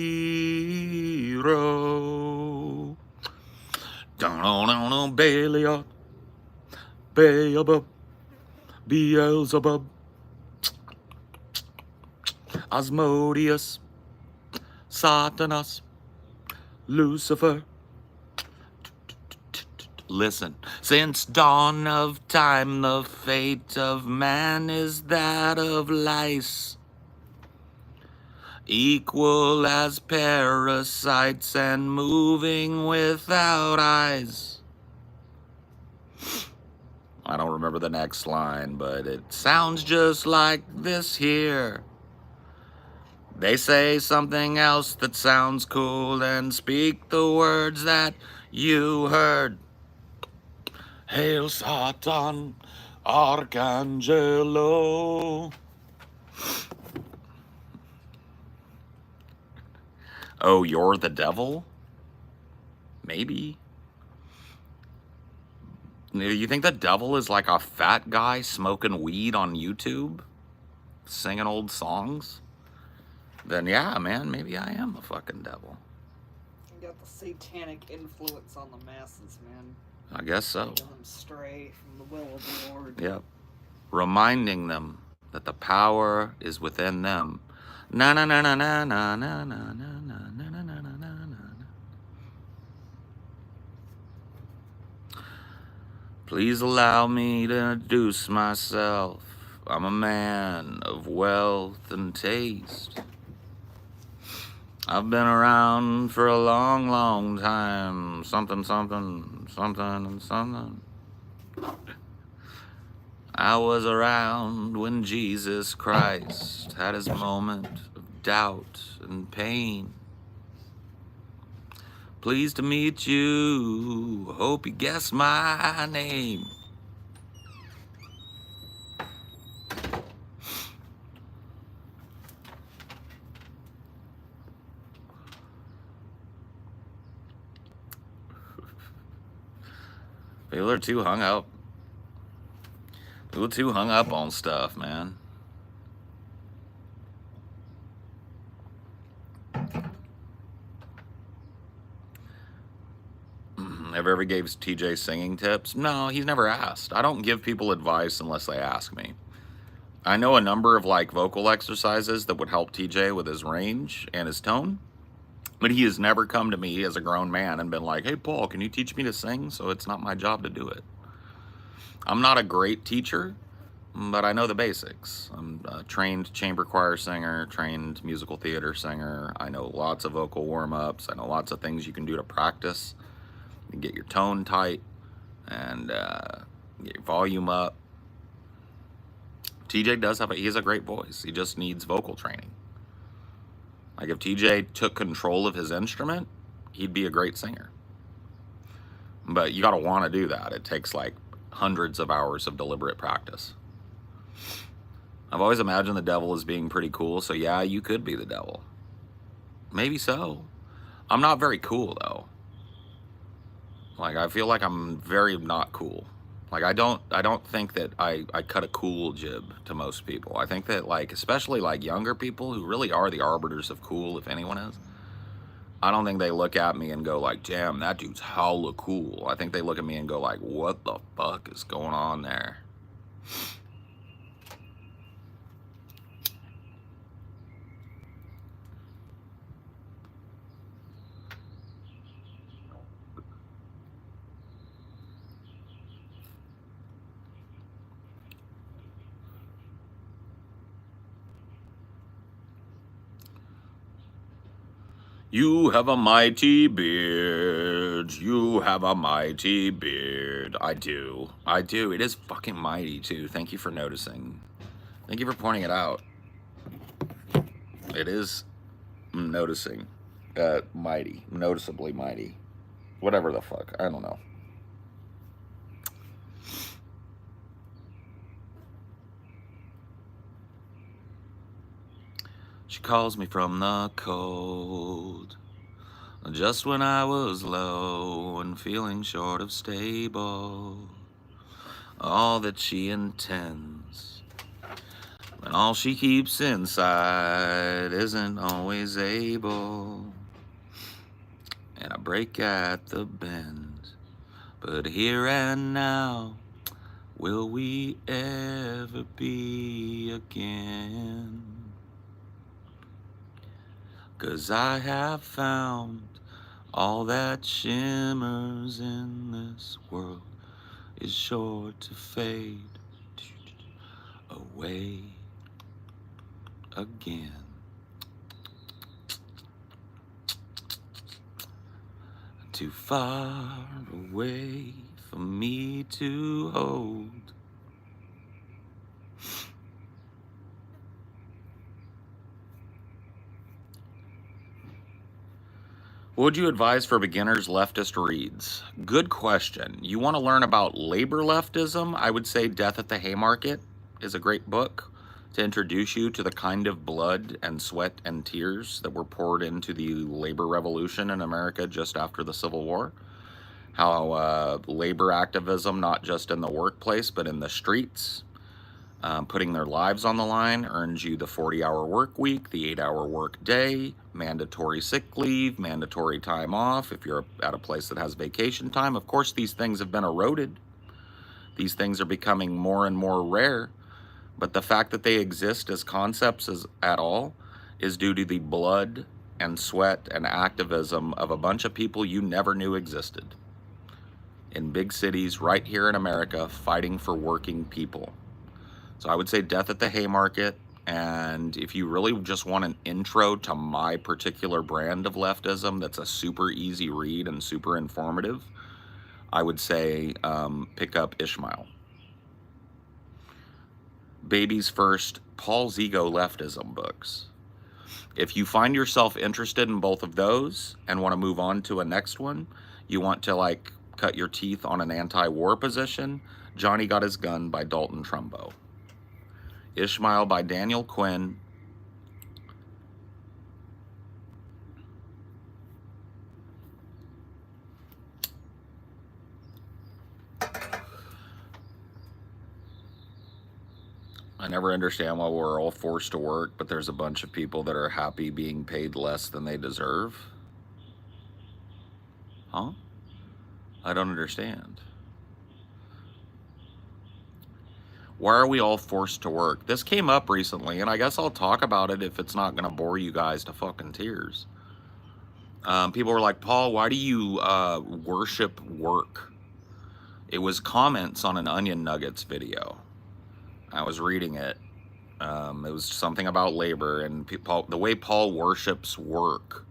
Down, Belial, Beelzebub, Beelzebub, Asmodeus, Satanas, Lucifer. Listen, since dawn of time, the fate of man is that of lice, equal as parasites and moving without eyes. I don't remember the next line, but it sounds just like this here. They say something else that sounds cool and speak the words that you heard. Hail Satan, Archangelo. Oh, you're the devil? Maybe. You think the devil is like a fat guy smoking weed on YouTube? Singing old songs? Then yeah, man, maybe I am a fucking devil. You got the satanic influence on the masses, man. I guess so. Making them stray from the will of the Lord. Yep. Reminding them that the power is within them. Na na na na na na na na na na na na na na. Please allow me to introduce myself. I'm a man of wealth and taste. I've been around for a long, long time. Something, something, something, and something. I was around when Jesus Christ had his moment of doubt and pain. Pleased to meet you. Hope you guess my name. People are too hung up. People are too hung up on stuff, man. Ever gave TJ singing tips? No, he's never asked. I don't give people advice unless they ask me. I know a number of like vocal exercises that would help TJ with his range and his tone. But he has never come to me as a grown man and been like, hey, Paul, can you teach me to sing? So it's not my job to do it. I'm not a great teacher, but I know the basics. I'm a trained chamber choir singer, trained musical theater singer. I know lots of vocal warm-ups. I know lots of things you can do to practice. You can get your tone tight and get your volume up. TJ does he has a great voice. He just needs vocal training. Like if TJ took control of his instrument, he'd be a great singer. But you got to want to do that. It takes like hundreds of hours of deliberate practice. I've always imagined the devil as being pretty cool, so yeah, you could be the devil. Maybe so. I'm not very cool, though. Like, I feel like I'm very not cool. Like, I don't think that I cut a cool jib to most people. I think that, like, especially like younger people who really are the arbiters of cool, if anyone is, I don't think they look at me and go like, damn, that dude's hella cool. I think they look at me and go like, what the fuck is going on there? You have a mighty beard. You have a mighty beard. I do. I do. It is fucking mighty, too. Thank you for noticing. Thank you for pointing it out. It is noticing. Mighty. Noticeably mighty. Whatever the fuck. I don't know. She calls me from the cold, just when I was low and feeling short of stable. All that she intends, and all she keeps inside isn't always able. And I break at the bend, but here and now, will we ever be again? 'Cause I have found all that shimmers in this world is sure to fade away again. Too far away for me to hold. What would you advise for beginners leftist reads? Good question. You want to learn about labor leftism? I would say Death at the Haymarket is a great book to introduce you to the kind of blood and sweat and tears that were poured into the labor revolution in America just after the Civil War. How labor activism, not just in the workplace, but in the streets, putting their lives on the line, earns you the 40-hour work week, the 8-hour work day, mandatory sick leave, mandatory time off if you're at a place that has vacation time. Of course, these things have been eroded. These things are becoming more and more rare. But the fact that they exist as concepts at all is due to the blood and sweat and activism of a bunch of people you never knew existed in big cities right here in America fighting for working people. So I would say Death at the Haymarket, and if you really just want an intro to my particular brand of leftism that's a super easy read and super informative, I would say pick up Ishmael. Baby's first Paul's Ego Leftism books. If you find yourself interested in both of those and want to move on to a next one, you want to like cut your teeth on an anti-war position, Johnny Got His Gun by Dalton Trumbo. Ishmael by Daniel Quinn. I never understand why we're all forced to work, but there's a bunch of people that are happy being paid less than they deserve. Huh? I don't understand. Why are we all forced to work? This came up recently, and I guess I'll talk about it if it's not going to bore you guys to fucking tears. People were like, Paul, why do you worship work? It was comments on an Onion Nuggets video. I was reading it. It was something about labor, and the way Paul worships work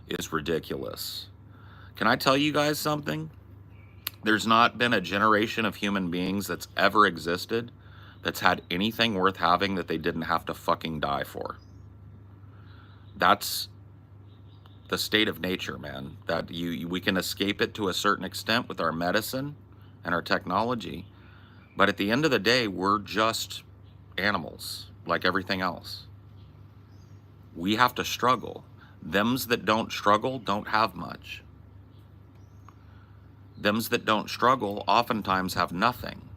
is ridiculous. Can I tell you guys something? There's not been a generation of human beings that's ever existed that's had anything worth having that they didn't have to fucking die for. That's the state of nature, man. That we can escape it to a certain extent with our medicine and our technology. But at the end of the day, we're just animals like everything else. We have to struggle. Thems that don't struggle don't have much. Thems that don't struggle oftentimes have nothing.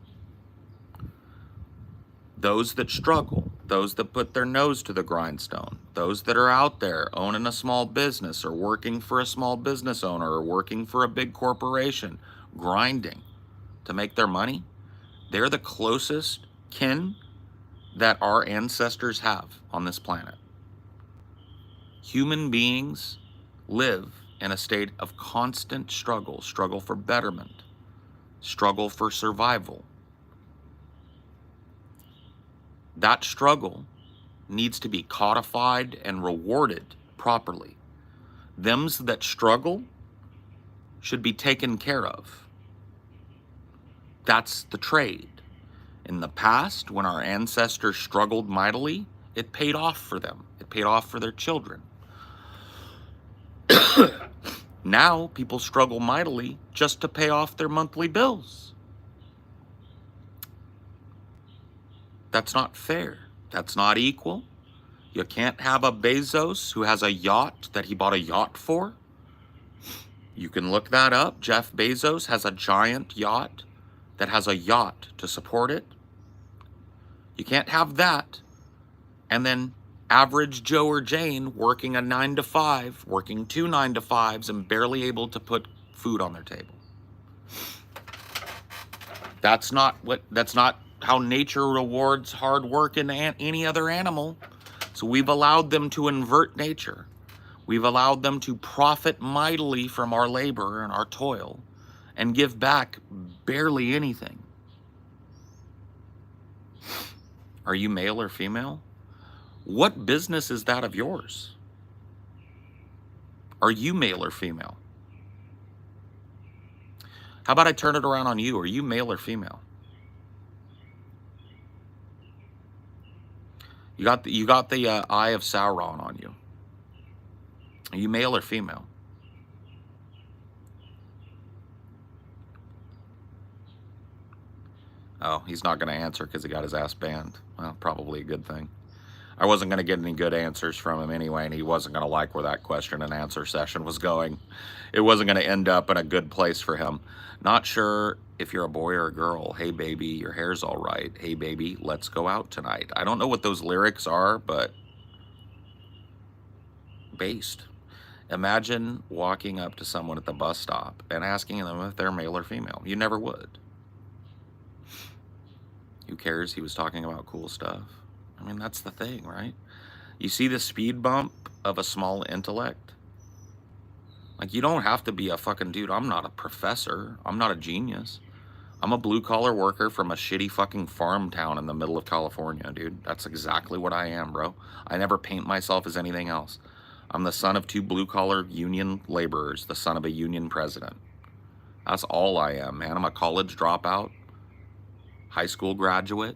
Those that struggle, those that put their nose to the grindstone, those that are out there owning a small business or working for a small business owner or working for a big corporation, grinding to make their money, they're the closest kin that our ancestors have on this planet. Human beings live in a state of constant struggle, struggle for betterment, struggle for survival. That struggle needs to be codified and rewarded properly. Thems that struggle should be taken care of. That's the trade. In the past, when our ancestors struggled mightily, it paid off for them. It paid off for their children. Now, people struggle mightily just to pay off their monthly bills. That's not fair. That's not equal. You can't have a Bezos who has a yacht that he bought a yacht for. You can look that up. Jeff Bezos has a giant yacht that has a yacht to support it. You can't have that and then average Joe or Jane working a 9 to 5, working 2 9 to 5s and barely able to put food on their table. That's not how nature rewards hard work in any other animal. So we've allowed them to invert nature. We've allowed them to profit mightily from our labor and our toil and give back barely anything. Are you male or female? What business is that of yours? Are you male or female? How about I turn it around on you? Are you male or female? You got the eye of Sauron on you. Are you male or female? Oh, he's not going to answer because he got his ass banned. Well, probably a good thing. I wasn't going to get any good answers from him anyway, and he wasn't going to like where that question and answer session was going. It wasn't going to end up in a good place for him. Not sure if you're a boy or a girl. Hey, baby, your hair's all right. Hey, baby, let's go out tonight. I don't know what those lyrics are, but based. Imagine walking up to someone at the bus stop and asking them if they're male or female. You never would. Who cares? He was talking about cool stuff. I mean, that's the thing, right? You see the speed bump of a small intellect? Like, you don't have to be a fucking dude. I'm not a professor. I'm not a genius. I'm a blue-collar worker from a shitty fucking farm town in the middle of California, dude. That's exactly what I am, bro. I never paint myself as anything else. I'm the son of 2 blue-collar union laborers, the son of a union president. That's all I am, man. I'm a college dropout, high school graduate.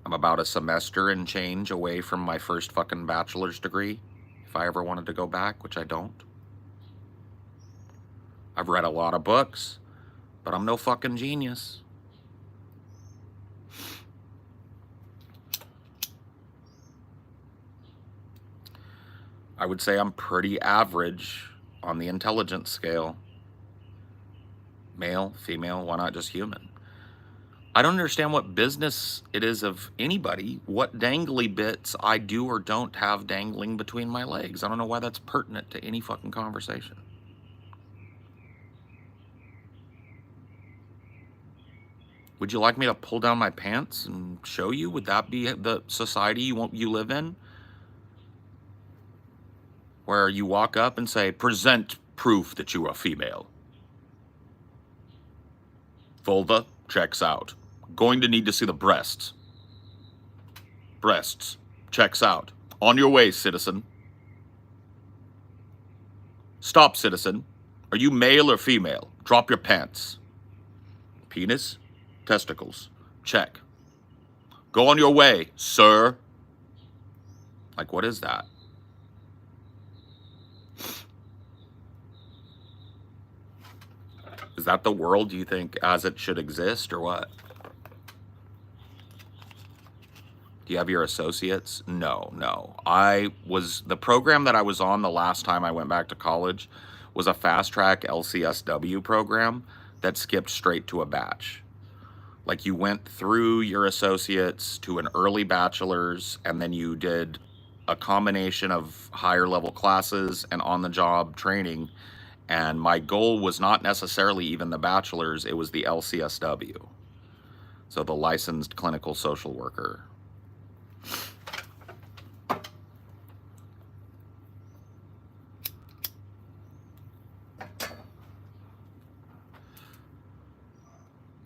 I'm about a semester and change away from my first fucking bachelor's degree, if I ever wanted to go back, which I don't. I've read a lot of books, but I'm no fucking genius. I would say I'm pretty average on the intelligence scale. Male, female, why not just human? I don't understand what business it is of anybody, what dangly bits I do or don't have dangling between my legs. I don't know why that's pertinent to any fucking conversation. Would you like me to pull down my pants and show you? Would that be the society you live in? Where you walk up and say, present proof that you are female. Vulva checks out. Going to need to see the breasts. Breasts checks out. On your way, citizen. Stop, citizen. Are you male or female? Drop your pants. Penis, testicles, check. Go on your way, sir. Like, what is that? Is that the world you think as it should exist, or what? Do you have your associates? No. The program that I was on the last time I went back to college was a fast track LCSW program that skipped straight to a batch. Like, you went through your associates to an early bachelor's, and then you did a combination of higher level classes and on the job training. And my goal was not necessarily even the bachelor's, it was the LCSW. So the licensed clinical social worker.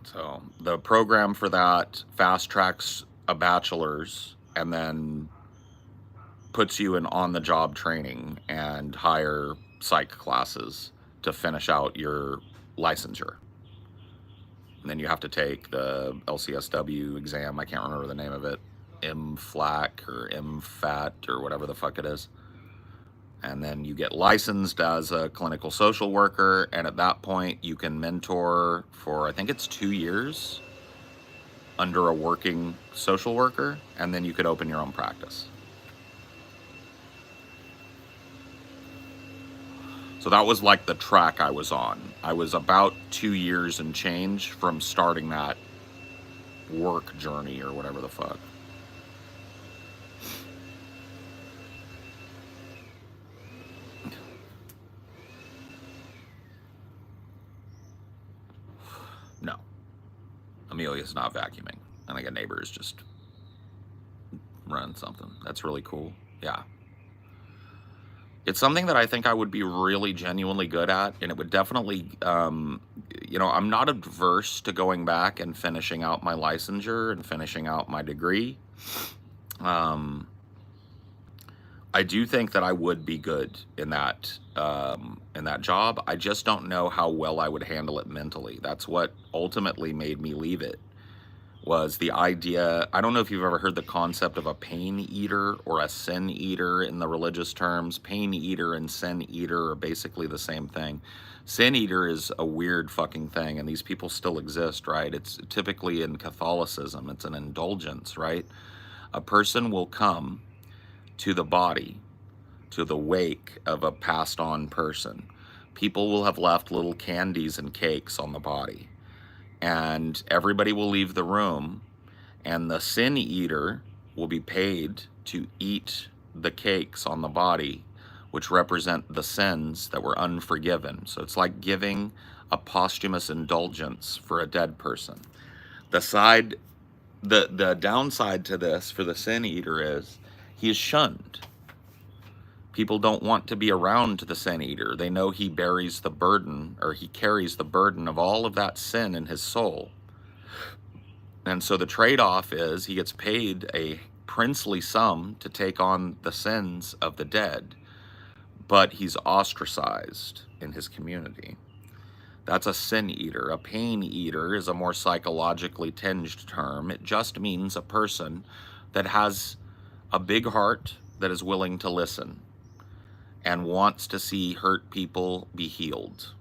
So the program for that fast tracks a bachelor's and then puts you in on-the-job training and higher psych classes to finish out your licensure. And then you have to take the LCSW exam. I can't remember the name of it. MFLAC or MFAT or whatever the fuck it is. And then you get licensed as a clinical social worker, and at that point you can mentor for, I think it's 2 years under a working social worker, and then you could open your own practice. So that was like the track I was on. I was about 2 years and change from starting that work journey or whatever the fuck. No. Amelia's not vacuuming. I think a neighbor is just running something. That's really cool. Yeah. It's something that I think I would be really genuinely good at, and it would definitely, you know, I'm not adverse to going back and finishing out my licensure and finishing out my degree. I do think that I would be good in that job. I just don't know how well I would handle it mentally. That's what ultimately made me leave it, was the idea. I don't know if you've ever heard the concept of a pain eater or a sin eater in the religious terms. Pain eater and sin eater are basically the same thing. Sin eater is a weird fucking thing, and these people still exist, right? It's typically in Catholicism, it's an indulgence, right? A person will come to the body, to the wake of a passed on person. People will have left little candies and cakes on the body, and everybody will leave the room, and the sin eater will be paid to eat the cakes on the body, which represent the sins that were unforgiven. So it's like giving a posthumous indulgence for a dead person. The downside to this for the sin eater is he is shunned. People don't want to be around the sin eater. They know he bears the burden, or he carries the burden of all of that sin in his soul. And so the trade-off is he gets paid a princely sum to take on the sins of the dead, but he's ostracized in his community. That's a sin eater. A pain eater is a more psychologically tinged term. It just means a person that has a big heart, that is willing to listen and wants to see hurt people be healed.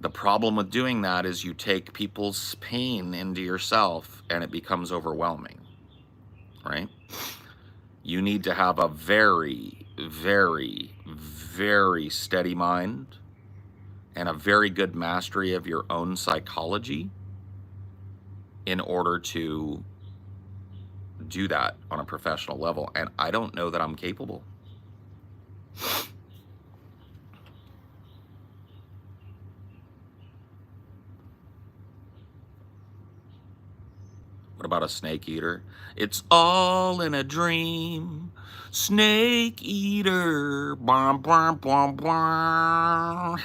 The problem with doing that is you take people's pain into yourself and it becomes overwhelming, right? You need to have a very, very, very steady mind and a very good mastery of your own psychology in order to do that on a professional level. And I don't know that I'm capable. What about a snake eater? It's all in a dream. Snake eater. Bum, bum, bum, bum.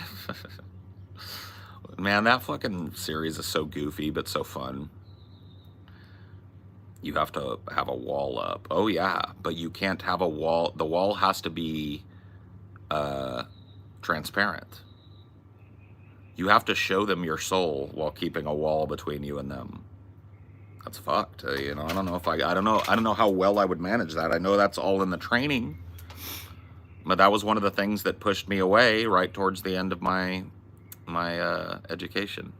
Man, that fucking series is so goofy, but so fun. You have to have a wall up. Oh yeah, but you can't have a wall. The wall has to be transparent. You have to show them your soul while keeping a wall between you and them. That's fucked. You know, I don't know how well I would manage that. I know that's all in the training, but that was one of the things that pushed me away right towards the end of my my education.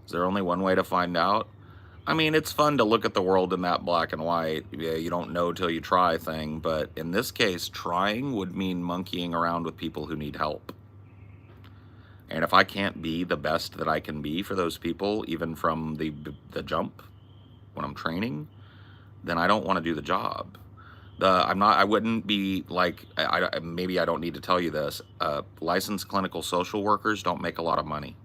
Is there only one way to find out? I mean, it's fun to look at the world in that black and white. Yeah, you don't know till you try thing, but in this case, trying would mean monkeying around with people who need help. And if I can't be the best that I can be for those people, even from the jump when I'm training, then I don't want to do the job. I wouldn't be like, maybe I don't need to tell you this. Licensed clinical social workers don't make a lot of money.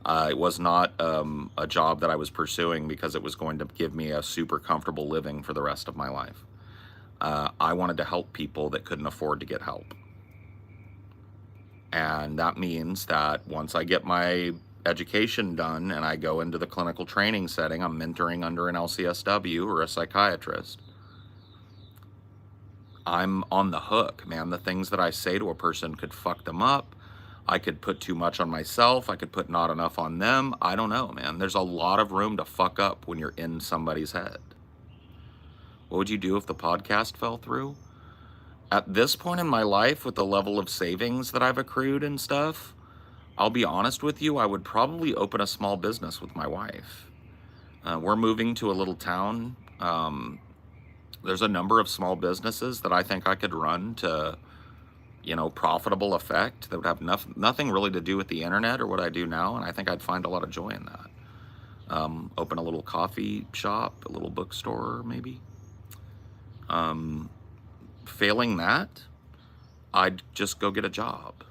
It was not a job that I was pursuing because it was going to give me a super comfortable living for the rest of my life. I wanted to help people that couldn't afford to get help. And that means that once I get my education done and I go into the clinical training setting, I'm mentoring under an LCSW or a psychiatrist. I'm on the hook, man. The things that I say to a person could fuck them up. I could put too much on myself. I could put not enough on them. I don't know, man. There's a lot of room to fuck up when you're in somebody's head. What would you do if the podcast fell through? At this point in my life, with the level of savings that I've accrued and stuff, I'll be honest with you, I would probably open a small business with my wife. We're moving to a little town. There's a number of small businesses that I think I could run to, profitable effect that would have nothing really to do with the internet or what I do now, and I think I'd find a lot of joy in that. Open a little coffee shop, a little bookstore, maybe. Failing that, I'd just go get a job.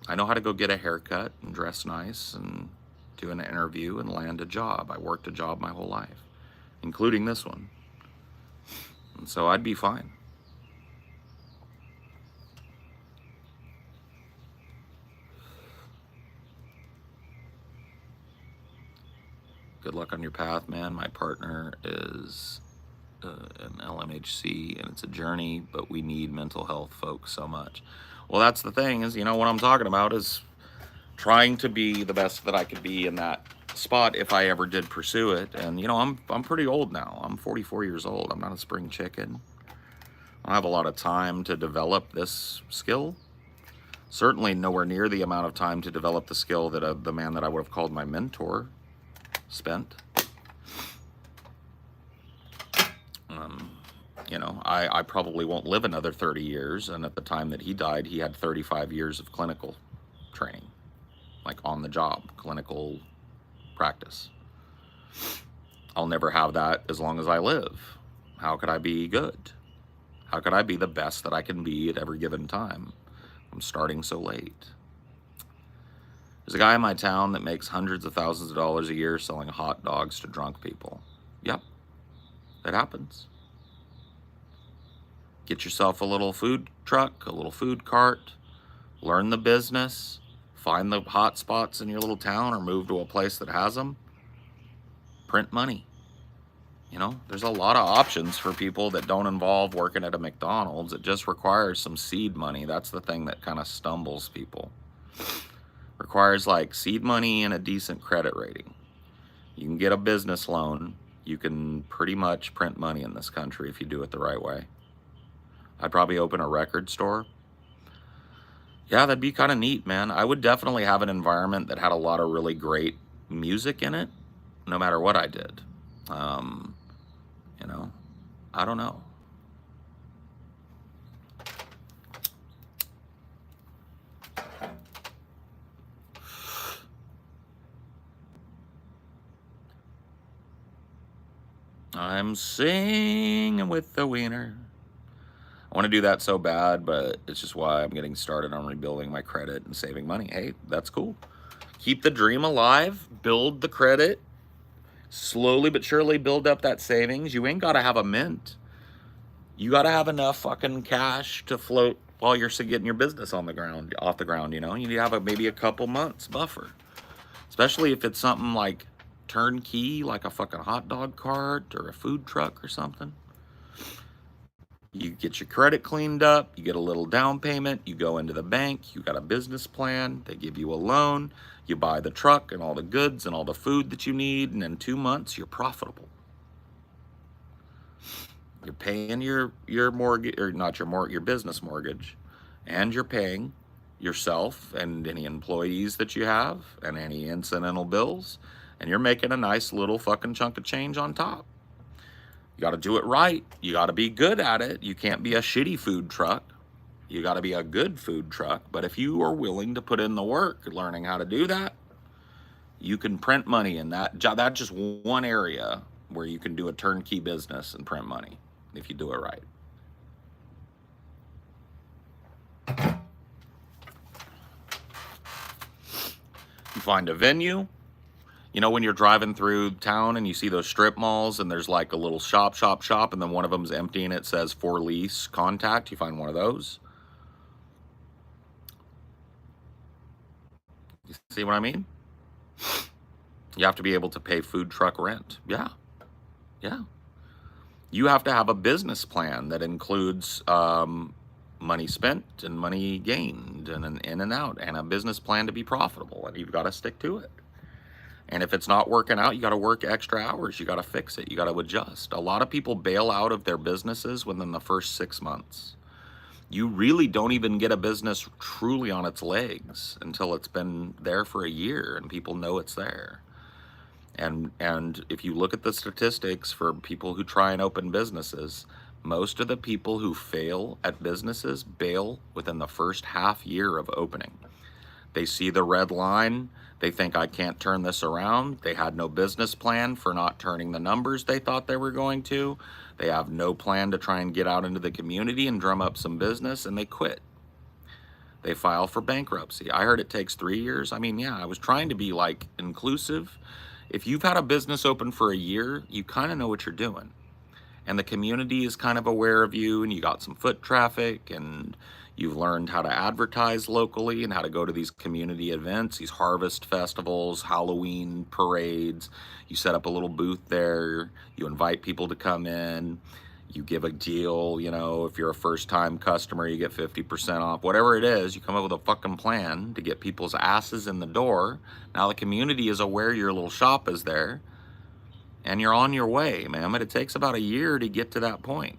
I know how to go get a haircut and dress nice and do an interview and land a job. I worked a job my whole life, including this one. And so I'd be fine. Good luck on your path, man. My partner is an LMHC, and it's a journey, but we need mental health folks so much. Well, that's the thing is, what I'm talking about is trying to be the best that I could be in that spot if I ever did pursue it. And, I'm pretty old now. I'm 44 years old. I'm not a spring chicken. I don't have a lot of time to develop this skill. Certainly nowhere near the amount of time to develop the skill that the man that I would have called my mentor spent. I probably won't live another 30 years. And at the time that he died, he had 35 years of clinical training, like on the job, clinical practice. I'll never have that as long as I live. How could I be good? How could I be the best that I can be at every given time? I'm starting so late. There's a guy in my town that makes hundreds of thousands of dollars a year selling hot dogs to drunk people. Yep, that happens. Get yourself a little food truck, a little food cart, learn the business, find the hot spots in your little town or move to a place that has them. Print money. There's a lot of options for people that don't involve working at a McDonald's. It just requires some seed money. That's the thing that kind of stumbles people. Requires like seed money and a decent credit rating. You can get a business loan. You can pretty much print money in this country if you do it the right way. I'd probably open a record store. Yeah, that'd be kind of neat, man. I would definitely have an environment that had a lot of really great music in it, no matter what I did. I don't know. I'm singing with the wiener. I want to do that so bad, but it's just why I'm getting started on rebuilding my credit and saving money. Hey, that's cool. Keep the dream alive, build the credit, slowly but surely build up that savings. You ain't got to have a mint. You got to have enough fucking cash to float while you're getting your business off the ground. You need to have maybe a couple months buffer, especially if it's something like turnkey, like a fucking hot dog cart or a food truck or something. You get your credit cleaned up, you get a little down payment, you go into the bank, you got a business plan, they give you a loan, you buy the truck and all the goods and all the food that you need, and in 2 months, you're profitable. You're paying your mortgage, or not your business mortgage, and you're paying yourself and any employees that you have and any incidental bills, and you're making a nice little fucking chunk of change on top. You got to do it right. You got to be good at it. You can't be a shitty food truck. You got to be a good food truck. But if you are willing to put in the work learning how to do that, you can print money in that's just one area where you can do a turnkey business and print money if you do it right. You find a venue. You know, when you're driving through town and you see those strip malls and there's like a little shop, and then one of them's empty and it says for lease, contact. You find one of those. You see what I mean? You have to be able to pay food truck rent. Yeah. You have to have a business plan that includes money spent and money gained and an in and out, and a business plan to be profitable, and you've got to stick to it. And if it's not working out, you got to work extra hours. You got to fix it. You got to adjust. A lot of people bail out of their businesses within the first 6 months. You really don't even get a business truly on its legs until it's been there for a year and people know it's there. And if you look at the statistics for people who try and open businesses, most of the people who fail at businesses bail within the first half year of opening. They see the red line. They think, I can't turn this around. They had no business plan for not turning the numbers they thought they were going to. They have no plan to try and get out into the community and drum up some business, and they quit. They file for bankruptcy. I heard it takes 3 years. I mean, yeah, I was trying to be like inclusive. If you've had a business open for a year, you kind of know what you're doing. And the community is kind of aware of you, and you got some foot traffic, and you've learned how to advertise locally and how to go to these community events, these harvest festivals, Halloween parades. You set up a little booth there. You invite people to come in. You give a deal, you know, if you're a first-time customer, you get 50% off. Whatever it is, you come up with a fucking plan to get people's asses in the door. Now the community is aware your little shop is there, and you're on your way, man. But it takes about a year to get to that point,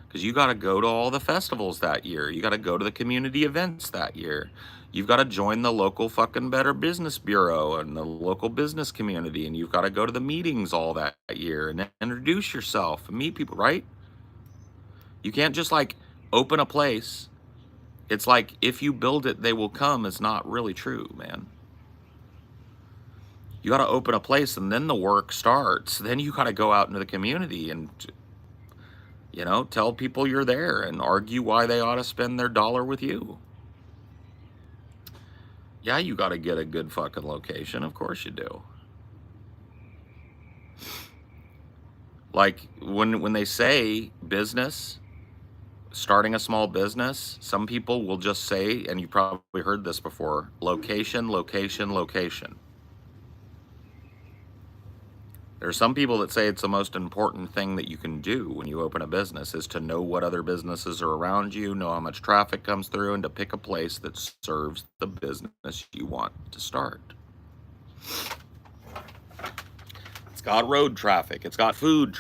because you got to go to all the festivals that year. You got to go to the community events that year. You've got to join the local fucking Better Business Bureau and the local business community, and you've got to go to the meetings all that year and introduce yourself and meet people, right? You can't just like open a place. It's like, if you build it, they will come. It's not really true, man. You got to open a place and then the work starts. Then you got to go out into the community and, you know, tell people you're there and argue why they ought to spend their dollar with you. Yeah, you got to get a good fucking location. Of course you do. Like when they say business, starting a small business, some people will just say, and you probably heard this before, location, location, location. There are some people that say it's the most important thing that you can do when you open a business is to know what other businesses are around you, know how much traffic comes through, and to pick a place that serves the business you want to start. It's got road traffic. It's got foot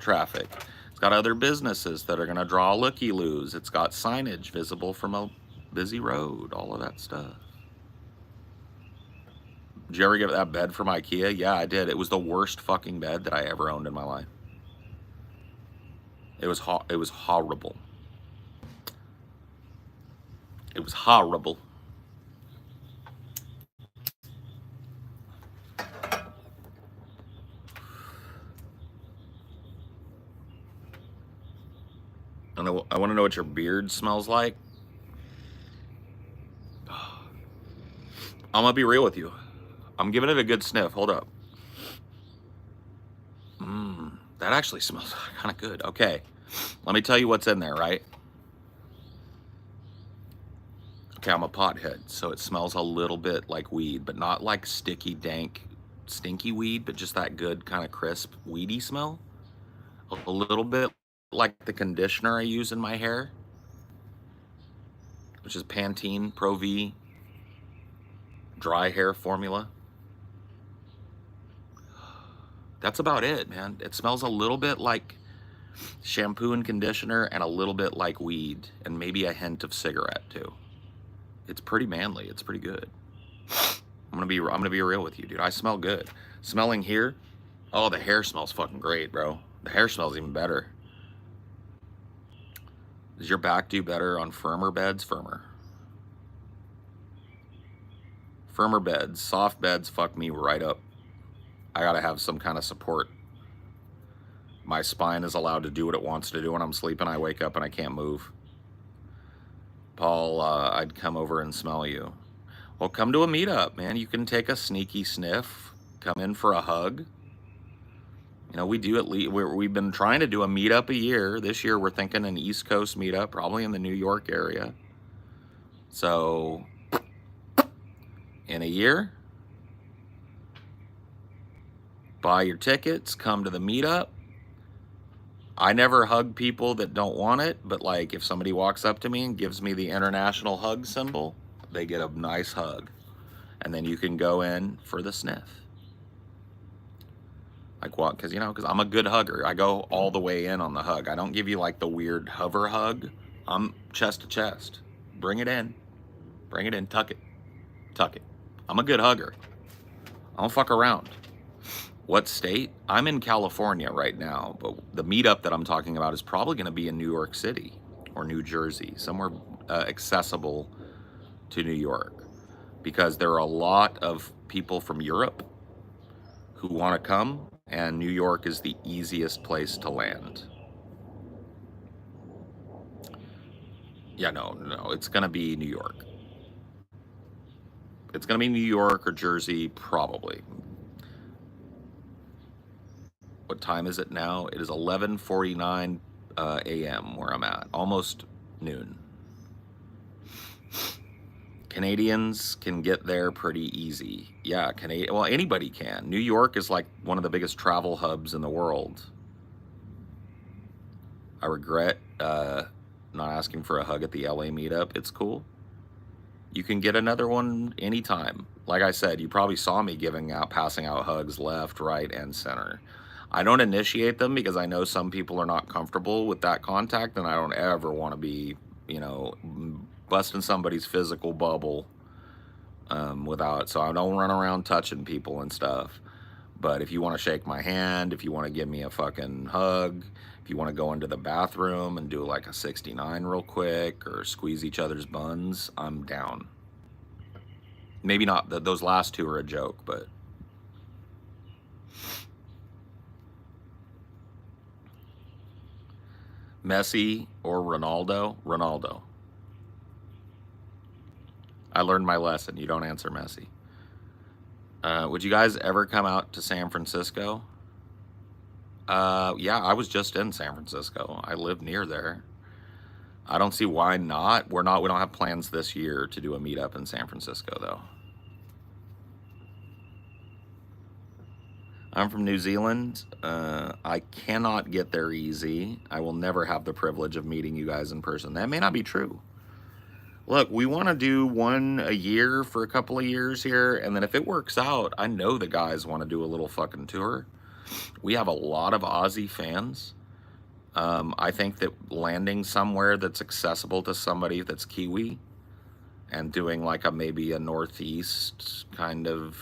traffic. It's got other businesses that are going to draw looky-loos. It's got signage visible from a busy road, all of that stuff. Did you ever get that bed from IKEA? Yeah, I did. It was the worst fucking bed that I ever owned in my life. It was horrible. It was horrible. And I want to know what your beard smells like. I'm gonna be real with you. I'm giving it a good sniff. Hold up. That actually smells kind of good. Okay, let me tell you what's in there, right? Okay, I'm a pothead, so it smells a little bit like weed, but not like sticky, dank, stinky weed, but just that good kind of crisp, weedy smell. A little bit like the conditioner I use in my hair, which is Pantene Pro V dry hair formula. That's about it, man. It smells a little bit like Shampoo and conditioner and a little bit like weed and maybe a hint of cigarette too. It's pretty manly. It's pretty good. I'm gonna be real with you, dude. I smell good. Smelling here, oh, the hair smells fucking great, bro. The hair smells even better. Does your back do better on firmer beds? Firmer beds. Soft beds fuck me right up. I gotta have some kind of support. My spine is allowed to do what it wants to do when I'm sleeping. I wake up and I can't move. Paul, I'd come over and smell you. Well, come to a meetup, man. You can take a sneaky sniff. Come in for a hug. You know, we do at least, we've been trying to do a meetup a year. This year we're thinking an East Coast meetup, probably in the New York area. So, in a year, buy your tickets, come to the meetup. I never hug people that don't want it, but like if somebody walks up to me and gives me the international hug symbol, they get a nice hug. And then you can go in for the sniff. Like what? Because, you know, because I'm a good hugger. I go all the way in on the hug. I don't give you like the weird hover hug. I'm chest to chest. Bring it in. Bring it in. Tuck it. Tuck it. I'm a good hugger. I don't fuck around. What state? I'm in California right now, but the meetup that I'm talking about is probably going to be in New York City or New Jersey, somewhere accessible to New York, because there are a lot of people from Europe who want to come, and New York is the easiest place to land. Yeah, no, it's going to be New York. It's going to be New York or Jersey, probably. What time is it now? It is 11:49 a.m. where I'm at, almost noon. Canadians can get there pretty easy. Yeah, well, anybody can. New York is like one of the biggest travel hubs in the world. I regret not asking for a hug at the LA meetup. It's cool. You can get another one anytime. Like I said, you probably saw me passing out hugs left, right, and center. I don't initiate them because I know some people are not comfortable with that contact, and I don't ever want to be, you know, busting somebody's physical bubble without, so I don't run around touching people and stuff. But if you want to shake my hand, if you want to give me a fucking hug, if you want to go into the bathroom and do like a 69 real quick or squeeze each other's buns, I'm down. Maybe not, those last two are a joke, but Messi or Ronaldo? Ronaldo. I learned my lesson. You don't answer Messi. Would you guys ever come out to San Francisco? Yeah, I was just in San Francisco. I live near there. I don't see why not. We don't have plans this year to do a meetup in San Francisco, though. I'm from New Zealand. I cannot get there easy. I will never have the privilege of meeting you guys in person. That may not be true. Look, we want to do one a year for a couple of years here, and then if it works out, I know the guys want to do a little fucking tour. We have a lot of Aussie fans. I think that landing somewhere that's accessible to somebody that's Kiwi and doing like maybe a Northeast kind of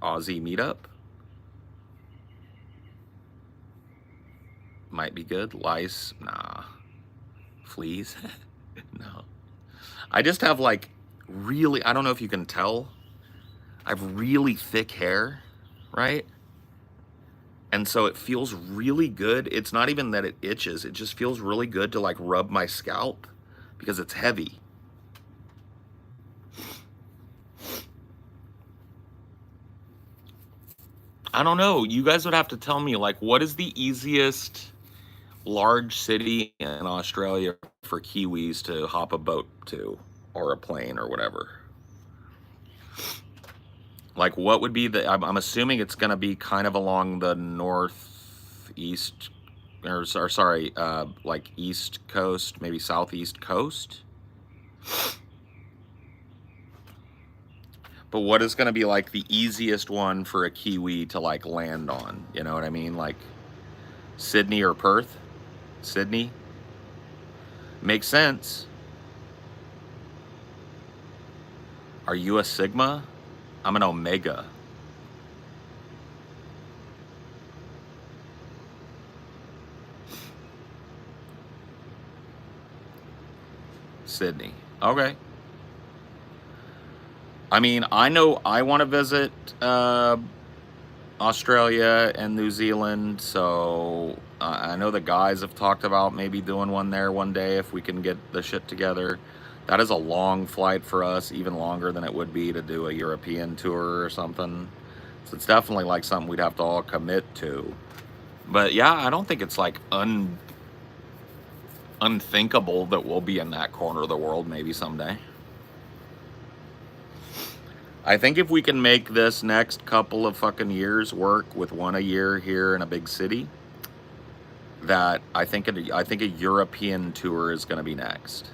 Aussie meetup might be good. Lice? Nah. Fleas? No. I just have like really, I don't know if you can tell, I have really thick hair, right? And so it feels really good. It's not even that it itches. It just feels really good to like rub my scalp because it's heavy. I don't know. You guys would have to tell me, like, what is the easiest large city in Australia for Kiwis to hop a boat to or a plane or whatever? Like, what would be I'm assuming it's going to be kind of along the northeast, or sorry, like east coast, maybe southeast coast. But what is going to be like the easiest one for a Kiwi to like land on? You know what I mean? Like, Sydney or Perth? Sydney? Makes sense. Are you a Sigma? I'm an Omega. Sydney. Okay. I mean, I know I want to visit Australia and New Zealand, so I know the guys have talked about maybe doing one there one day if we can get the shit together. That is a long flight for us, even longer than it would be to do a European tour or something. So it's definitely like something we'd have to all commit to. But yeah, I don't think it's like unthinkable that we'll be in that corner of the world maybe someday. I think if we can make this next couple of fucking years work with one a year here in a big city, that I think a European tour is going to be next.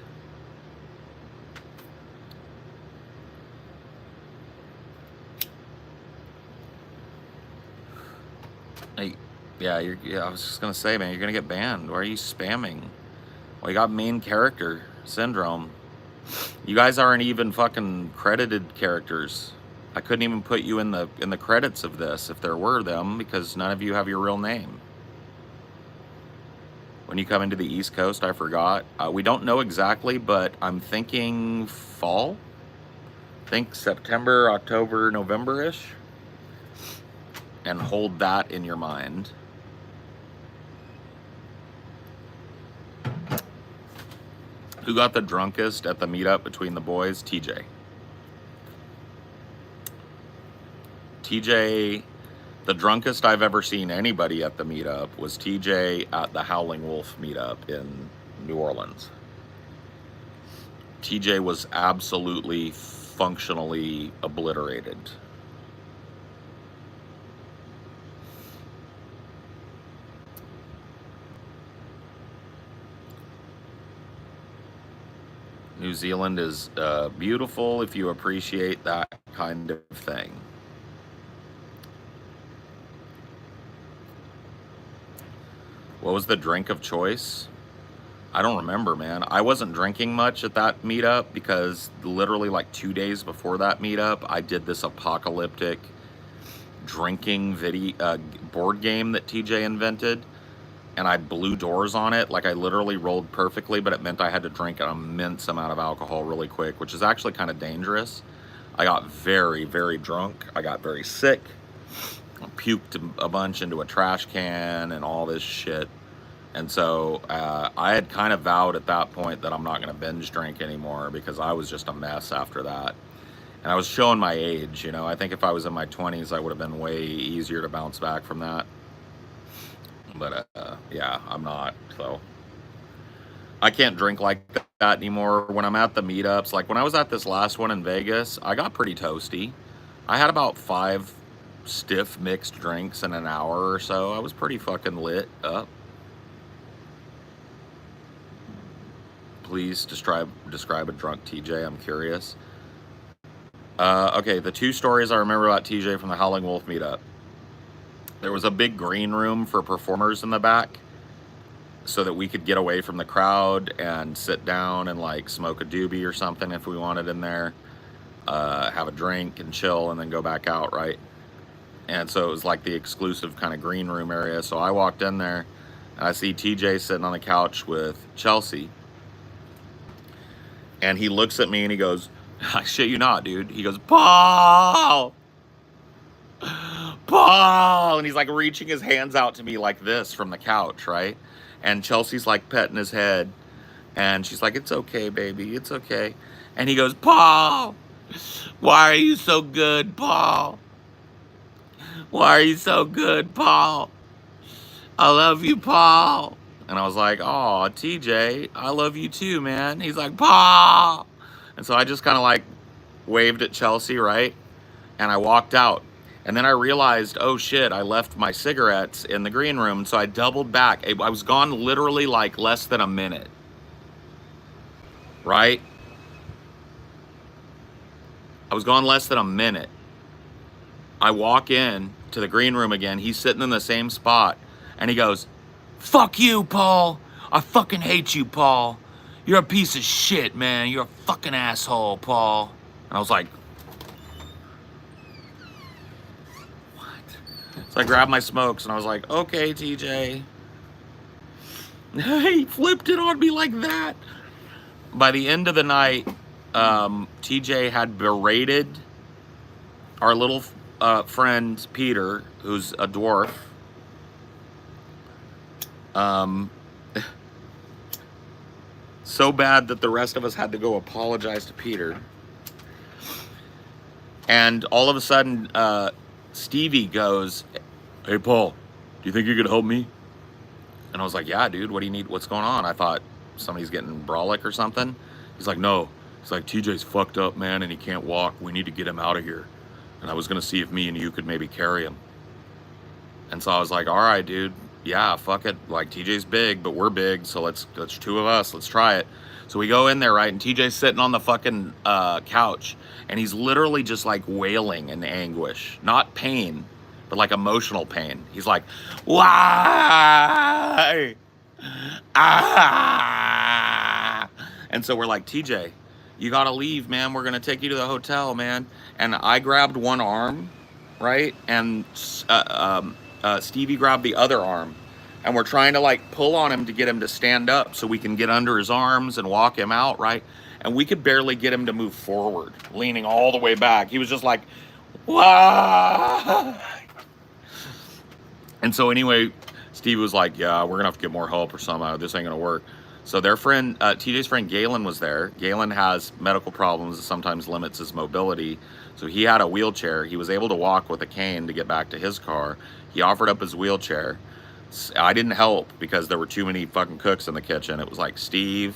Hey, yeah, I was just gonna say, man, you're gonna get banned. Why are you spamming? Well, you got main character syndrome. You guys aren't even fucking credited characters. I couldn't even put you in the credits of this if there were them, because none of you have your real name. When you come into the East Coast, I forgot. We don't know exactly, but I'm thinking fall. Think September, October, November-ish. And hold that in your mind. Who got the drunkest at the meetup between the boys? TJ. TJ, the drunkest I've ever seen anybody at the meetup was TJ at the Howling Wolf meetup in New Orleans. TJ was absolutely functionally obliterated. New Zealand is beautiful if you appreciate that kind of thing. What was the drink of choice? I don't remember, man. I wasn't drinking much at that meetup because literally like 2 days before that meetup, I did this apocalyptic drinking video board game that TJ invented. And I blew doors on it. Like I literally rolled perfectly, but it meant I had to drink an immense amount of alcohol really quick, which is actually kind of dangerous. I got very, very drunk. I got very sick. I puked a bunch into a trash can and all this shit. And so I had kind of vowed at that point that I'm not going to binge drink anymore because I was just a mess after that. And I was showing my age, you know. I think if I was in my 20s, I would have been way easier to bounce back from that. But yeah, I'm not, so I can't drink like that anymore. When I'm at the meetups, like when I was at this last one in Vegas, I got pretty toasty. I had about 5 stiff mixed drinks in an hour or so. I was pretty fucking lit up. Please describe a drunk TJ, I'm curious. Okay, the 2 stories I remember about TJ from the Howling Wolf meetup. There was a big green room for performers in the back so that we could get away from the crowd and sit down and like smoke a doobie or something if we wanted in there, have a drink and chill and then go back out, right? And so it was like the exclusive kind of green room area. So I walked in there and I see TJ sitting on the couch with Chelsea. And he looks at me and he goes, I shit you not, dude. He goes, Paul! Paul! And he's like reaching his hands out to me like this from the couch, right? And Chelsea's like petting his head. And she's like, it's okay, baby, it's okay. And he goes, Paul! Why are you so good, Paul? Why are you so good, Paul? I love you, Paul. And I was like, oh, TJ, I love you too, man. He's like, Paul! And so I just kind of like waved at Chelsea, right? And I walked out. And then I realized, oh shit, I left my cigarettes in the green room. So I doubled back. I was gone literally like less than a minute. Right? I was gone less than a minute. I walk in to the green room again. He's sitting in the same spot. And he goes, fuck you, Paul. I fucking hate you, Paul. You're a piece of shit, man. You're a fucking asshole, Paul. And I was like, what? So I grabbed my smokes and I was like, okay, TJ. He flipped it on me like that. By the end of the night, TJ had berated our little friend Peter, who's a dwarf. So bad that the rest of us had to go apologize to Peter. And all of a sudden, Stevie goes, hey, Paul, do you think you could help me? And I was like, yeah, dude, what do you need? What's going on? I thought somebody's getting brolic or something. He's like, no. He's like, TJ's fucked up, man, and he can't walk. We need to get him out of here. And I was going to see if me and you could maybe carry him. And so I was like, all right, dude. Yeah, fuck it. Like, TJ's big, but we're big, so let's two of us. Let's try it. So we go in there, right? And TJ's sitting on the fucking couch, and he's literally just like wailing in anguish. Not pain, but like emotional pain. He's like, why? Ah! And so we're like, TJ, you gotta leave, man. We're gonna take you to the hotel, man. And I grabbed one arm, right? And Stevie grabbed the other arm. And we're trying to like pull on him to get him to stand up so we can get under his arms and walk him out, right? And we could barely get him to move forward, leaning all the way back. He was just like, why? And so anyway, Steve was like, yeah, we're gonna have to get more help or something. This ain't gonna work. So their friend, TJ's friend Galen was there. Galen has medical problems that sometimes limits his mobility. So he had a wheelchair. He was able to walk with a cane to get back to his car. He offered up his wheelchair. I didn't help because there were too many fucking cooks in the kitchen. It was like Steve,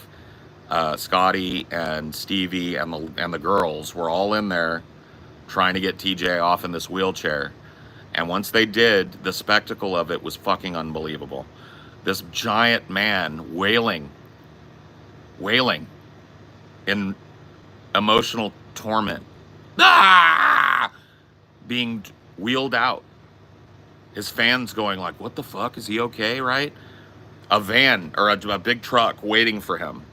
Scotty, and Stevie, and the girls were all in there trying to get TJ off in this wheelchair. And once they did, the spectacle of it was fucking unbelievable. This giant man wailing in emotional torment, being wheeled out. His fans going like, what the fuck, is he okay, right? A van or a big truck waiting for him.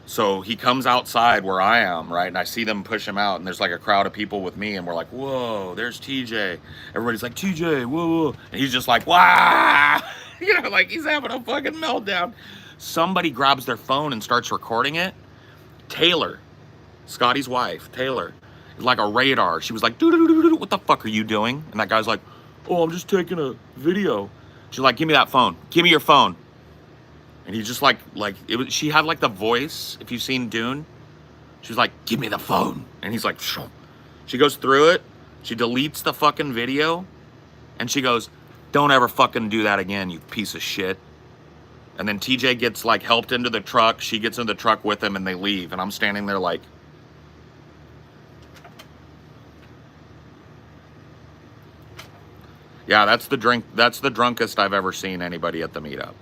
So he comes outside where I am, right? And I see them push him out, and there's like a crowd of people with me, and we're like, whoa, there's TJ. Everybody's like, TJ, whoa, whoa. And he's just like, wow. You know, like he's having a fucking meltdown. Somebody grabs their phone and starts recording it. Taylor, Scotty's wife, Taylor, is like a radar. She was like, doo-doo-doo-doo-doo. What the fuck are you doing? And that guy's like, oh, I'm just taking a video. She's like, give me that phone. Give me your phone. And he's just like it was. She had like the voice. If you've seen Dune, she was like, give me the phone. And he's like, shoo. She goes through it. She deletes the fucking video. And she goes, don't ever fucking do that again, you piece of shit. And then TJ gets like helped into the truck. She gets in the truck with him and they leave. And I'm standing there like, yeah, that's the drunkest I've ever seen anybody at the meetup.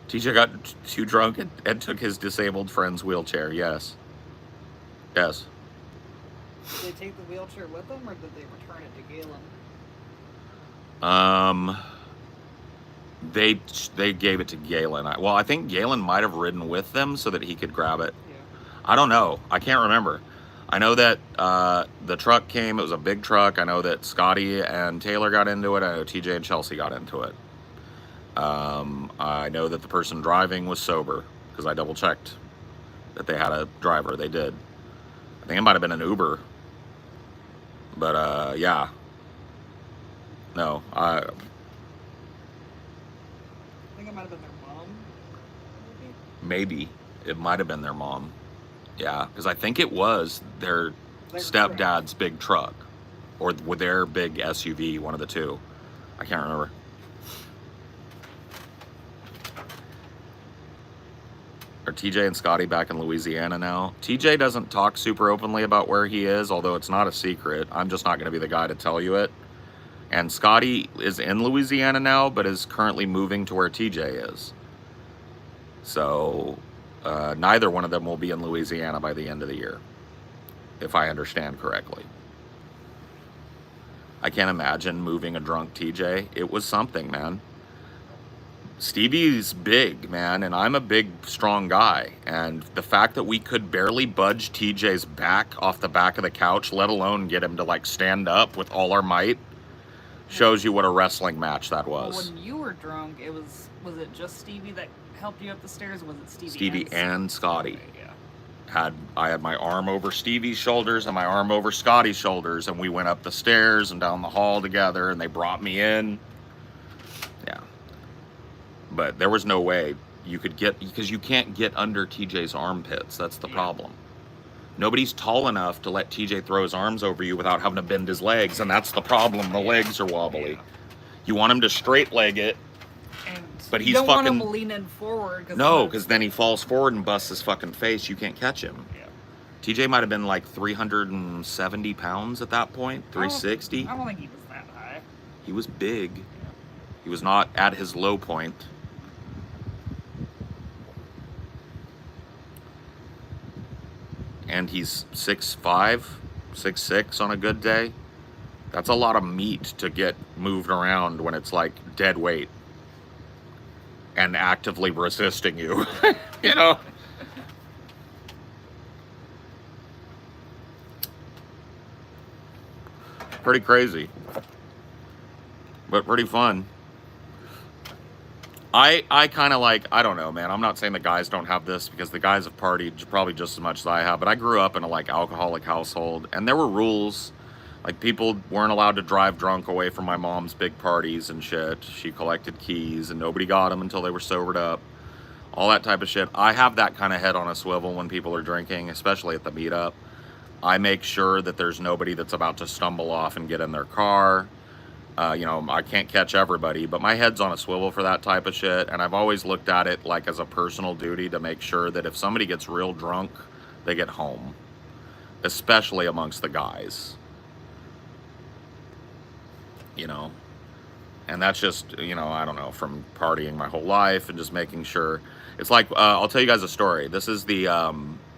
TJ got too drunk and took his disabled friend's wheelchair. Yes. Yes. Did they take the wheelchair with them, or did they return it to Galen? They gave it to Galen. Well, I think Galen might have ridden with them so that he could grab it. Yeah. I don't know. I can't remember. I know that the truck came. It was a big truck. I know that Scotty and Taylor got into it. I know TJ and Chelsea got into it. I know that the person driving was sober because I double checked that they had a driver. They did. I think it might have been an Uber. But yeah. No, I think it might have been their mom. Maybe it might have been their mom. Yeah, because I think it was their stepdad's big truck, or with their big SUV, one of the two. I can't remember. Are TJ and Scotty back in Louisiana now? TJ doesn't talk super openly about where he is, although it's not a secret. I'm just not going to be the guy to tell you it. And Scotty is in Louisiana now, but is currently moving to where TJ is. So neither one of them will be in Louisiana by the end of the year, if I understand correctly. I can't imagine moving a drunk TJ. It was something, man. Stevie's big, man, and I'm a big, strong guy. And the fact that we could barely budge TJ's back off the back of the couch, let alone get him to like stand up with all our might, shows you what a wrestling match that was. Well, when you were drunk, was it just Stevie that helped you up the stairs, or was it Stevie and Scotty. Okay, yeah. I had my arm over Stevie's shoulders and my arm over Scotty's shoulders, and we went up the stairs and down the hall together, and they brought me in. Yeah. But there was no way you could get, because you can't get under TJ's armpits. That's the problem. Nobody's tall enough to let TJ throw his arms over you without having to bend his legs, and that's the problem. The legs are wobbly. Yeah. You want him to straight leg it, And but you he's don't fucking... want him leaning forward. No, because then he falls forward and busts his fucking face. You can't catch him. Yeah. TJ might have been like 370 pounds at that point, 360. I don't think he was that high. He was big. He was not at his low point. And he's 6'5", 6'6" on a good day. That's a lot of meat to get moved around when it's like dead weight and actively resisting you, you know? Pretty crazy, but pretty fun. I kind of like, I don't know, man. I'm not saying the guys don't have this, because the guys have partied probably just as much as I have, but I grew up in a like alcoholic household, and there were rules. Like, people weren't allowed to drive drunk away from my mom's big parties and shit. She collected keys and nobody got them until they were sobered up. All that type of shit. I have that kind of head on a swivel when people are drinking, especially at the meetup. I make sure that there's nobody that's about to stumble off and get in their car. You know, I can't catch everybody, but my head's on a swivel for that type of shit. And I've always looked at it like as a personal duty to make sure that if somebody gets real drunk, they get home, especially amongst the guys, you know. And that's just, you know, I don't know, from partying my whole life and just making sure. It's like, I'll tell you guys a story. This is the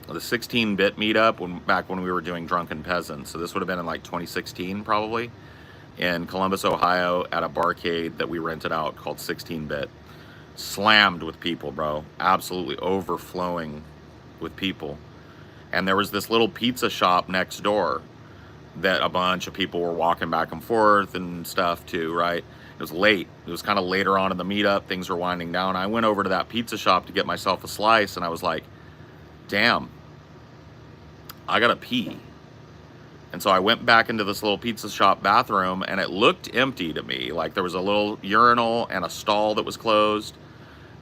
16-bit meetup back when we were doing Drunken Peasants. So this would have been in like 2016 probably, in Columbus, Ohio, at a barcade that we rented out called 16-bit. Slammed with people, bro. Absolutely overflowing with people. And there was this little pizza shop next door that a bunch of people were walking back and forth and stuff too, right? It was late. It was kind of later on in the meetup. Things were winding down. I went over to that pizza shop to get myself a slice, and I was like, damn, I gotta pee. And so I went back into this little pizza shop bathroom, and it looked empty to me. Like, there was a little urinal and a stall that was closed.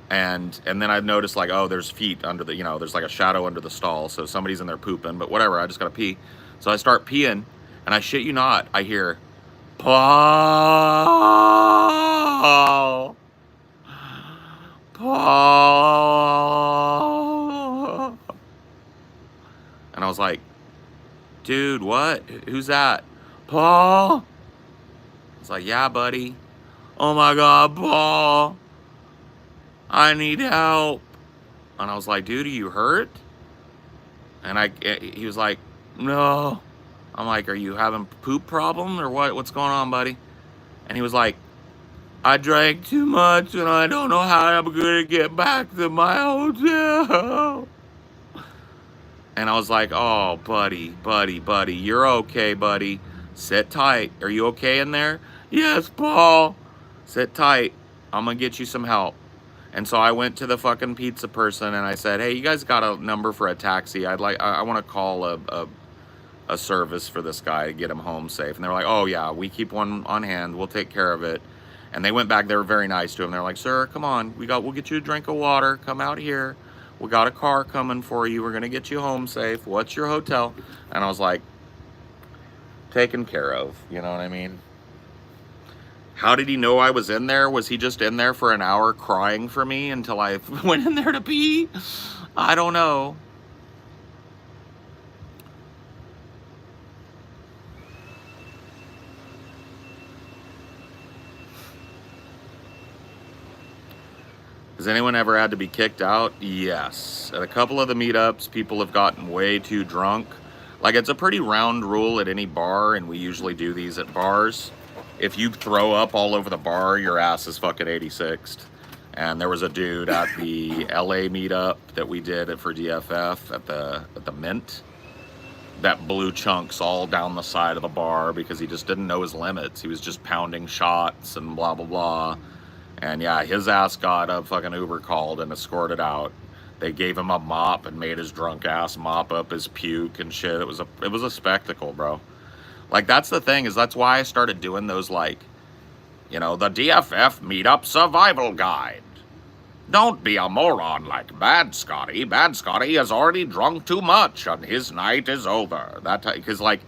And then I noticed, like, oh, there's feet under the, you know, there's like a shadow under the stall. So somebody's in there pooping, but whatever, I just gotta pee. So I start peeing, and I shit you not, I hear, Paul, Paul. And I was like, dude, what? Who's that? Paul? I was like, yeah, buddy. Oh my God, Paul, I need help. And I was like, dude, are you hurt? And he was like, no. I'm like, are you having a poop problem or what? What's going on, buddy? And he was like, I drank too much and I don't know how I'm gonna get back to my hotel. And I was like, oh, buddy, you're okay, buddy. Sit tight. Are you okay in there? Yes, Paul. Sit tight. I'm gonna get you some help. And so I went to the fucking pizza person and I said, hey, you guys got a number for a taxi? I want to call a service for this guy to get him home safe. And they were like, oh yeah, we keep one on hand. We'll take care of it. And they went back. They were very nice to him. They're like, sir, come on. We'll get you a drink of water. Come out here. We got a car coming for you. We're going to get you home safe. What's your hotel? And I was like, taken care of. You know what I mean? How did he know I was in there? Was he just in there for an hour crying for me until I went in there to pee? I don't know. Has anyone ever had to be kicked out? Yes. At a couple of the meetups, people have gotten way too drunk. Like, it's a pretty round rule at any bar, and we usually do these at bars. If you throw up all over the bar, your ass is fucking 86th. And there was a dude at the LA meetup that we did for DFF at the Mint that blew chunks all down the side of the bar because he just didn't know his limits. He was just pounding shots and blah, blah, blah. And yeah, his ass got a fucking Uber called and escorted out. They gave him a mop and made his drunk ass mop up his puke and shit. It was a spectacle, bro. Like, that's the thing, is that's why I started doing those, like, you know, the DFF Meetup Survival Guide. Don't be a moron like Bad Scotty. Bad Scotty has already drunk too much and his night is over. Because, like,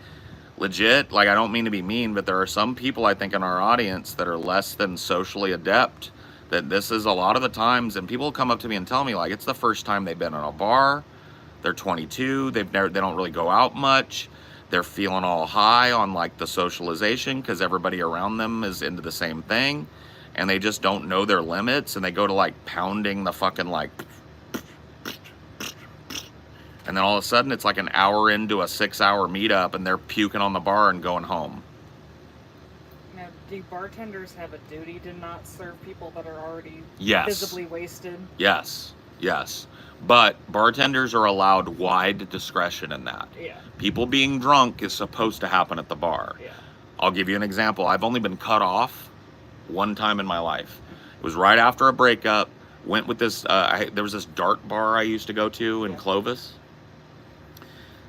legit, like, I don't mean to be mean, but there are some people, I think, in our audience that are less than socially adept. That this is a lot of the times, and people come up to me and tell me, like, it's the first time they've been in a bar. They're 22. They don't really go out much. They're feeling all high on, like, the socialization because everybody around them is into the same thing. And they just don't know their limits, and they go to, like, pounding the fucking, like, and then all of a sudden it's like an hour into a 6-hour meetup and they're puking on the bar and going home. Now, do bartenders have a duty to not serve people that are already Yes. visibly wasted? Yes, yes. But bartenders are allowed wide discretion in that. Yeah. People being drunk is supposed to happen at the bar. Yeah. I'll give you an example. I've only been cut off one time in my life. It was right after a breakup. Went with this, there was this dart bar I used to go to in Clovis.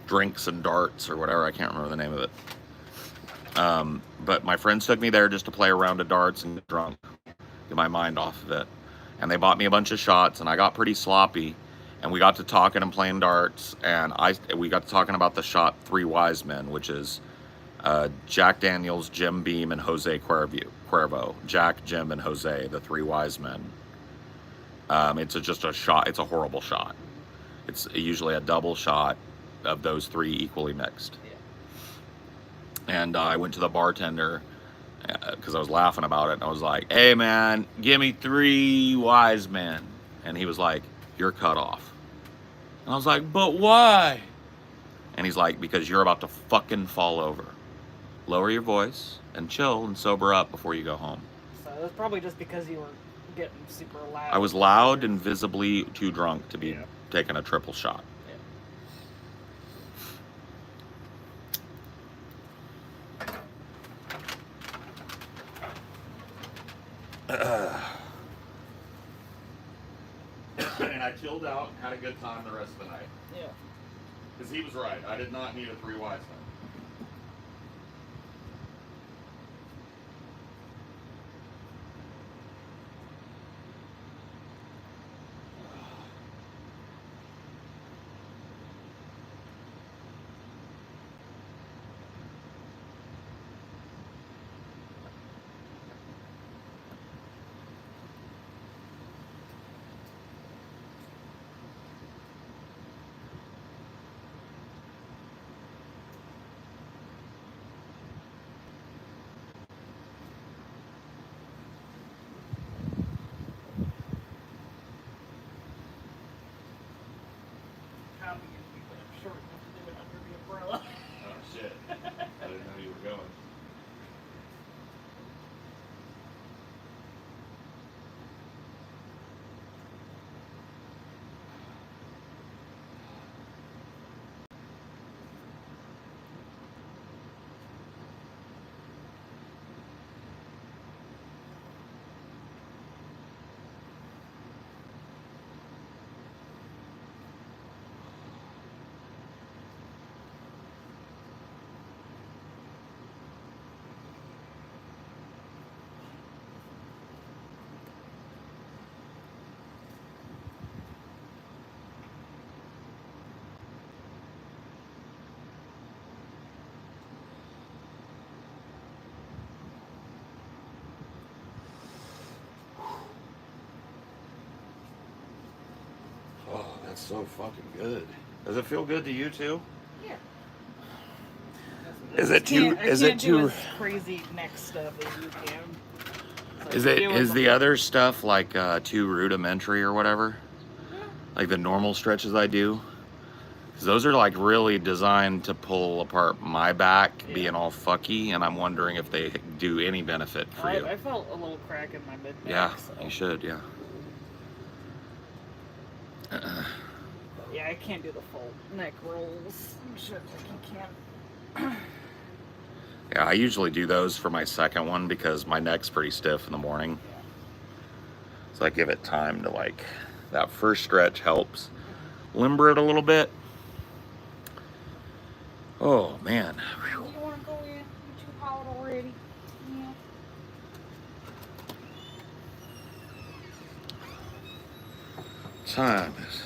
Drinks and darts or whatever, I can't remember the name of it. But my friends took me there just to play a round of darts and get drunk, get my mind off of it. And they bought me a bunch of shots and I got pretty sloppy. And we got to talking and playing darts, and we got to talking about the shot Three Wise Men, which is Jack Daniels, Jim Beam, and Jose Cuervo. Jack, Jim, and Jose, the Three Wise Men. It's just a shot. It's a horrible shot. It's usually a double shot of those three equally mixed. Yeah. And I went to the bartender because I was laughing about it, and I was like, "Hey man, give me 3 Wise Men." And he was like, "You're cut off." And I was like, "But why?" And he's like, "Because you're about to fucking fall over. Lower your voice and chill and sober up before you go home." So it was probably just because you were getting super loud. I was loud and visibly too drunk to be taking a triple shot. And I chilled out and had a good time the rest of the night. Yeah. Because he was right. I did not need a 3 Wise Men. That's so fucking good. Does it feel good to you too? Yeah. Is it too? Is it too crazy neck stuff as you can? So is the other stuff like too rudimentary or whatever? Yeah. Like the normal stretches I do. 'Cause those are like really designed to pull apart my back, Yeah. being all fucky, and I'm wondering if they do any benefit for you. I felt a little crack in my mid back. Yeah, so. you should, yeah. Yeah, I can't do the full neck rolls. You should, like, you can't. Yeah, I usually do those for my second one because my neck's pretty stiff in the morning. Yeah. So I give it time to, like, that first stretch helps limber it a little bit. Oh, man. You want to go in? You too hot already? Yeah. Time is it?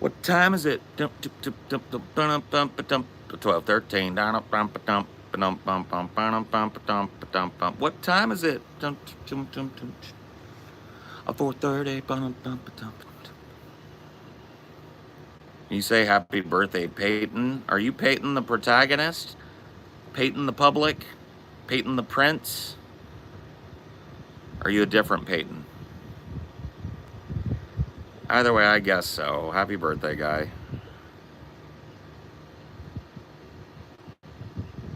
What time is it? 12:13. What time is it? 4:30. You say happy birthday, Peyton. Are you Peyton the protagonist? Peyton the public? Peyton the prince? Are you a different Peyton? Either way, I guess so. Happy birthday, guy.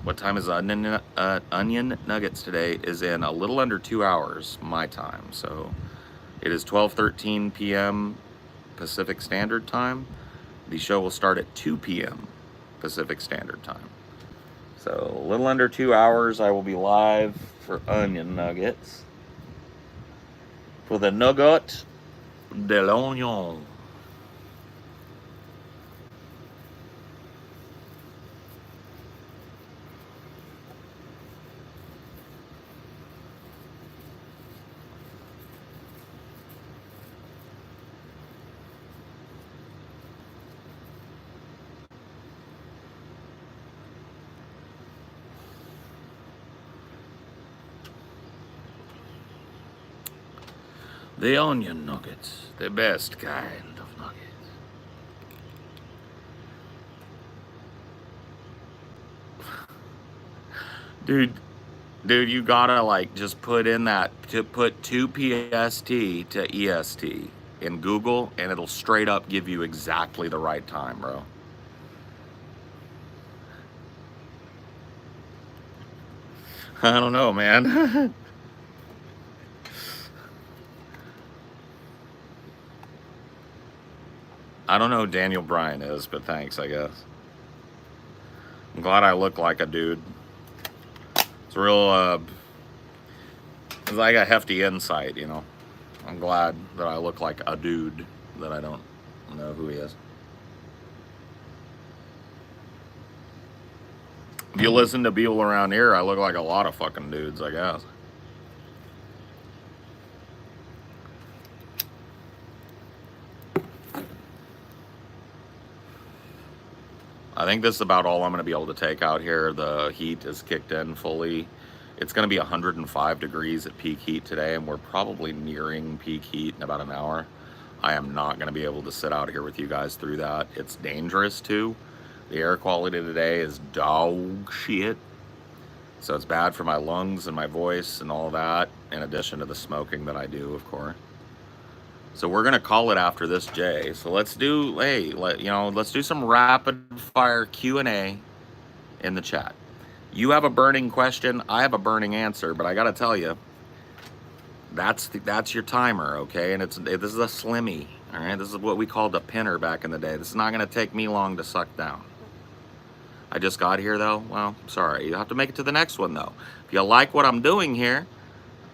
What time is Onion Nuggets today? Is in a little under 2 hours, my time. So it is 12:13 p.m. Pacific Standard Time. The show will start at 2 p.m. Pacific Standard Time. So a little under 2 hours, I will be live for Onion Nuggets. For the Nugget de l'Oignon. The onion nuggets, the best kind of nuggets. Dude, you gotta like just put in that, to put 2 PST to EST in Google, and it'll straight up give you exactly the right time, bro. I don't know, man. I don't know who Daniel Bryan is, but thanks, I guess. I'm glad I look like a dude. It's real, it's like a hefty insight, you know. I'm glad that I look like a dude, that I don't know who he is. If you listen to people around here, I look like a lot of fucking dudes, I guess. I think this is about all I'm going to be able to take out here. The heat is kicked in fully. It's going to be 105 degrees at peak heat today, and we're probably nearing peak heat in about an hour. I am not going to be able to sit out here with you guys through that. It's dangerous too. The air quality today is dog shit. So it's bad for my lungs and my voice and all that, in addition to the smoking that I do, of course. So we're gonna call it after this, Jay. So let's do, let's do some rapid fire Q&A in the chat. You have a burning question, I have a burning answer, but I gotta tell you, that's your timer, okay? And this is a slimmy, all right? This is what we called a pinner back in the day. This is not gonna take me long to suck down. I just got here though. Well, sorry. You have to make it to the next one though. If you like what I'm doing here,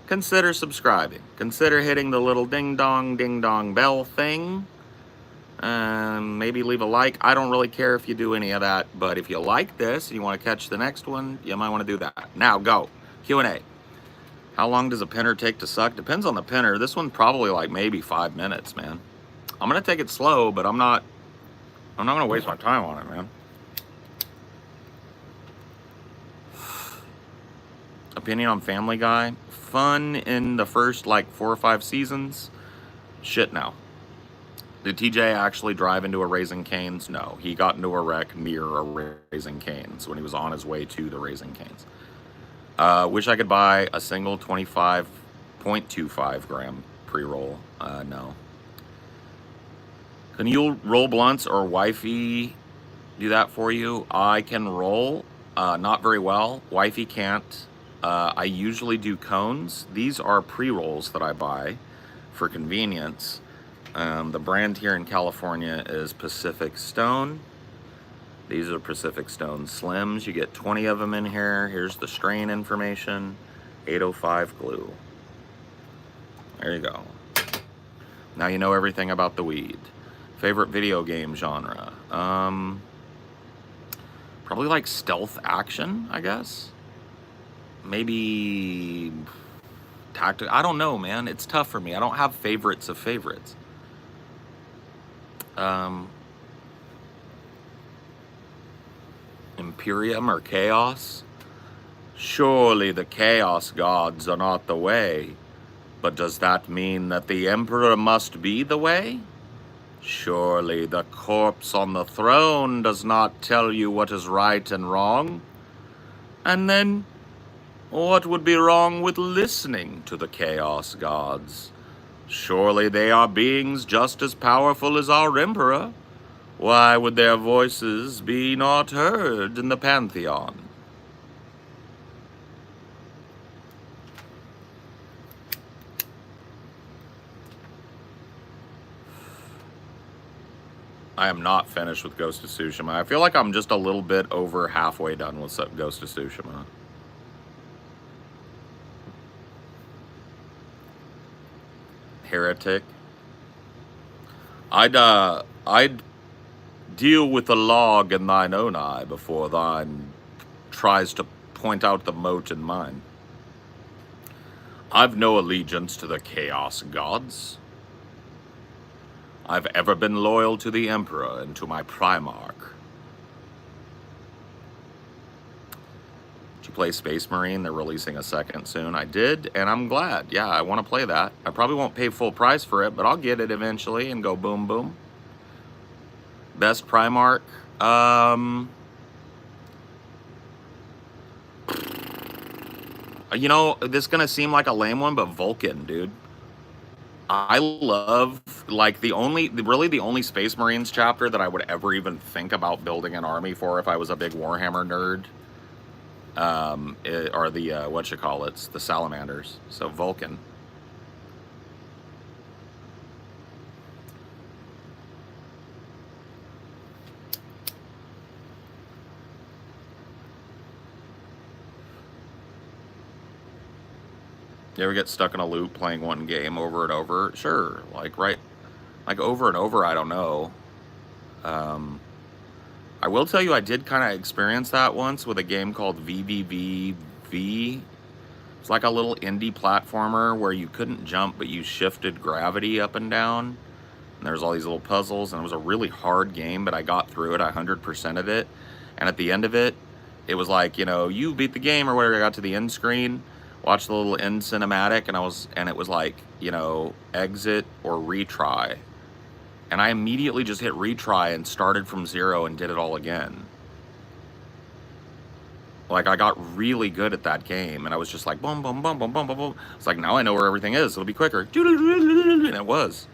consider subscribing. Consider hitting the little ding dong bell thing. Maybe leave a like. I don't really care if you do any of that, but if you like this and you want to catch the next one, you might want to do that. Now go. Q&A. How long does a pinner take to suck? Depends on the pinner. This one probably like maybe 5 minutes, man. I'm gonna take it slow, but I'm not gonna waste my time on it, man. Opinion on Family Guy. Fun in the first like 4 or 5 seasons. Shit now. Did TJ actually drive into a Raising Cane's? No. He got into a wreck near a Raising Cane's when he was on his way to the Raising Cane's. Wish I could buy a single 25.25 gram pre-roll. No. Can you roll blunts or wifey do that for you? I can roll, not very well. Wifey can't. I usually do cones. These are pre-rolls that I buy for convenience. The brand here in California is Pacific Stone. These are Pacific Stone Slims. You get 20 of them in here. Here's the strain information. 805 glue. There you go. Now you know everything about the weed. Favorite video game genre? Probably like stealth action, I guess. Maybe tactic. I don't know, man. It's tough for me. I don't have favorites of favorites. Imperium or Chaos? Surely the Chaos gods are not the way. But does that mean that the Emperor must be the way? Surely the corpse on the throne does not tell you what is right and wrong. And then, what would be wrong with listening to the Chaos gods? Surely they are beings just as powerful as our Emperor. Why would their voices be not heard in the Pantheon? I am not finished with Ghost of Tsushima. I feel like I'm just a little bit over halfway done with Ghost of Tsushima. Heretic. I'd deal with the log in thine own eye before thine tries to point out the mote in mine. I've no allegiance to the Chaos gods. I've ever been loyal to the Emperor and to my Primarch. Did you play Space Marine? They're releasing a second soon. I did, and I'm glad. Yeah, I want to play that. I probably won't pay full price for it, but I'll get it eventually and go boom boom. Best Primarch? You know, this is going to seem like a lame one, but Vulcan, dude. I love, like, really the only Space Marines chapter that I would ever even think about building an army for if I was a big Warhammer nerd, are the, the Salamanders. So Vulcan. You ever get stuck in a loop playing one game over and over? Sure, like over and over, I don't know. I will tell you I did kind of experience that once with a game called VVVV. It's like a little indie platformer where you couldn't jump, but you shifted gravity up and down. And there's all these little puzzles, and it was a really hard game, but I got through it, 100% of it. And at the end of it, it was like, you know, you beat the game or whatever. I got to the end screen, watched the little end cinematic, and it was like, you know, exit or retry. And I immediately just hit retry and started from zero and did it all again. Like, I got really good at that game, and I was just like, boom, boom, boom, boom, boom, boom, boom. It's like, now I know where everything is. It'll be quicker. And it was.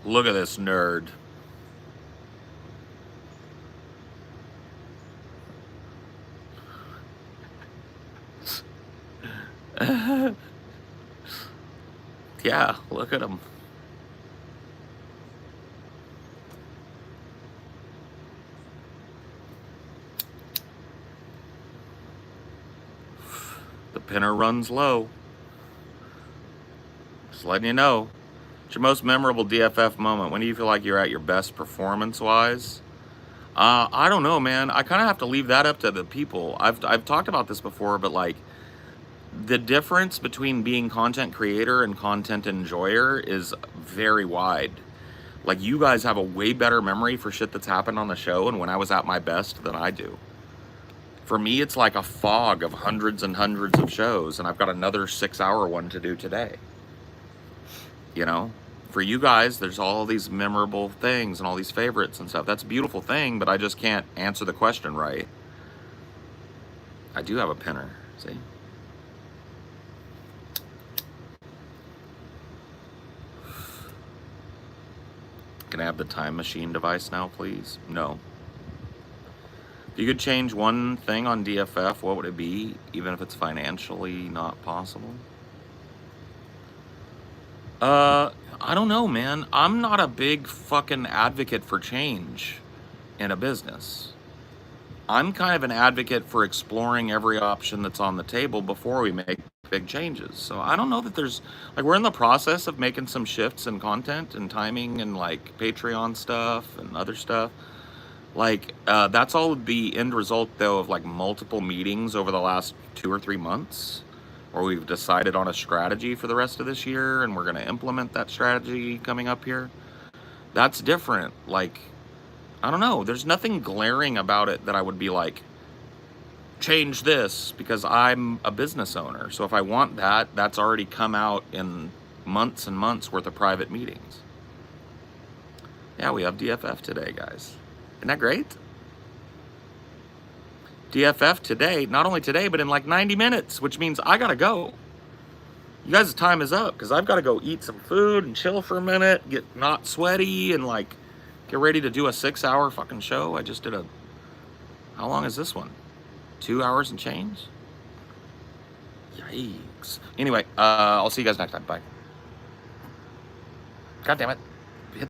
Look at this nerd. Yeah, look at him. The pinner runs low. Just letting you know. What's your most memorable DFF moment? When do you feel like you're at your best performance-wise? I don't know, man. I kind of have to leave that up to the people. I've talked about this before, but like, the difference between being content creator and content enjoyer is very wide. Like, you guys have a way better memory for shit that's happened on the show and when I was at my best than I do. For me, it's like a fog of hundreds and hundreds of shows, and I've got another 6-hour one to do today. You know? For you guys, there's all these memorable things and all these favorites and stuff. That's a beautiful thing, but I just can't answer the question right. I do have a pinner, see? Can I have the time machine device now, please? No. If you could change one thing on DFF, what would it be, even if it's financially not possible? I don't know, man. I'm not a big fucking advocate for change in a business. I'm kind of an advocate for exploring every option that's on the table before we make big changes. So I don't know that there's, like, we're in the process of making some shifts in content and timing and like Patreon stuff and other stuff. Like, that's all the end result though of like multiple meetings over the last 2 or 3 months, where we've decided on a strategy for the rest of this year and we're going to implement that strategy coming up here. That's different. Like, I don't know. There's nothing glaring about it that I would be like, change this, because I'm a business owner. So if I want that, that's already come out in months and months worth of private meetings. Yeah, we have DFF today, guys. Isn't that great? DFF today, not only today, but in like 90 minutes, which means I gotta go. You guys' time is up, because I've got to go eat some food and chill for a minute, get not sweaty, and like get ready to do a 6-hour fucking show. I just did a, how long is this one? 2 hours and change? Yikes. Anyway, I'll see you guys next time. Bye. God damn it.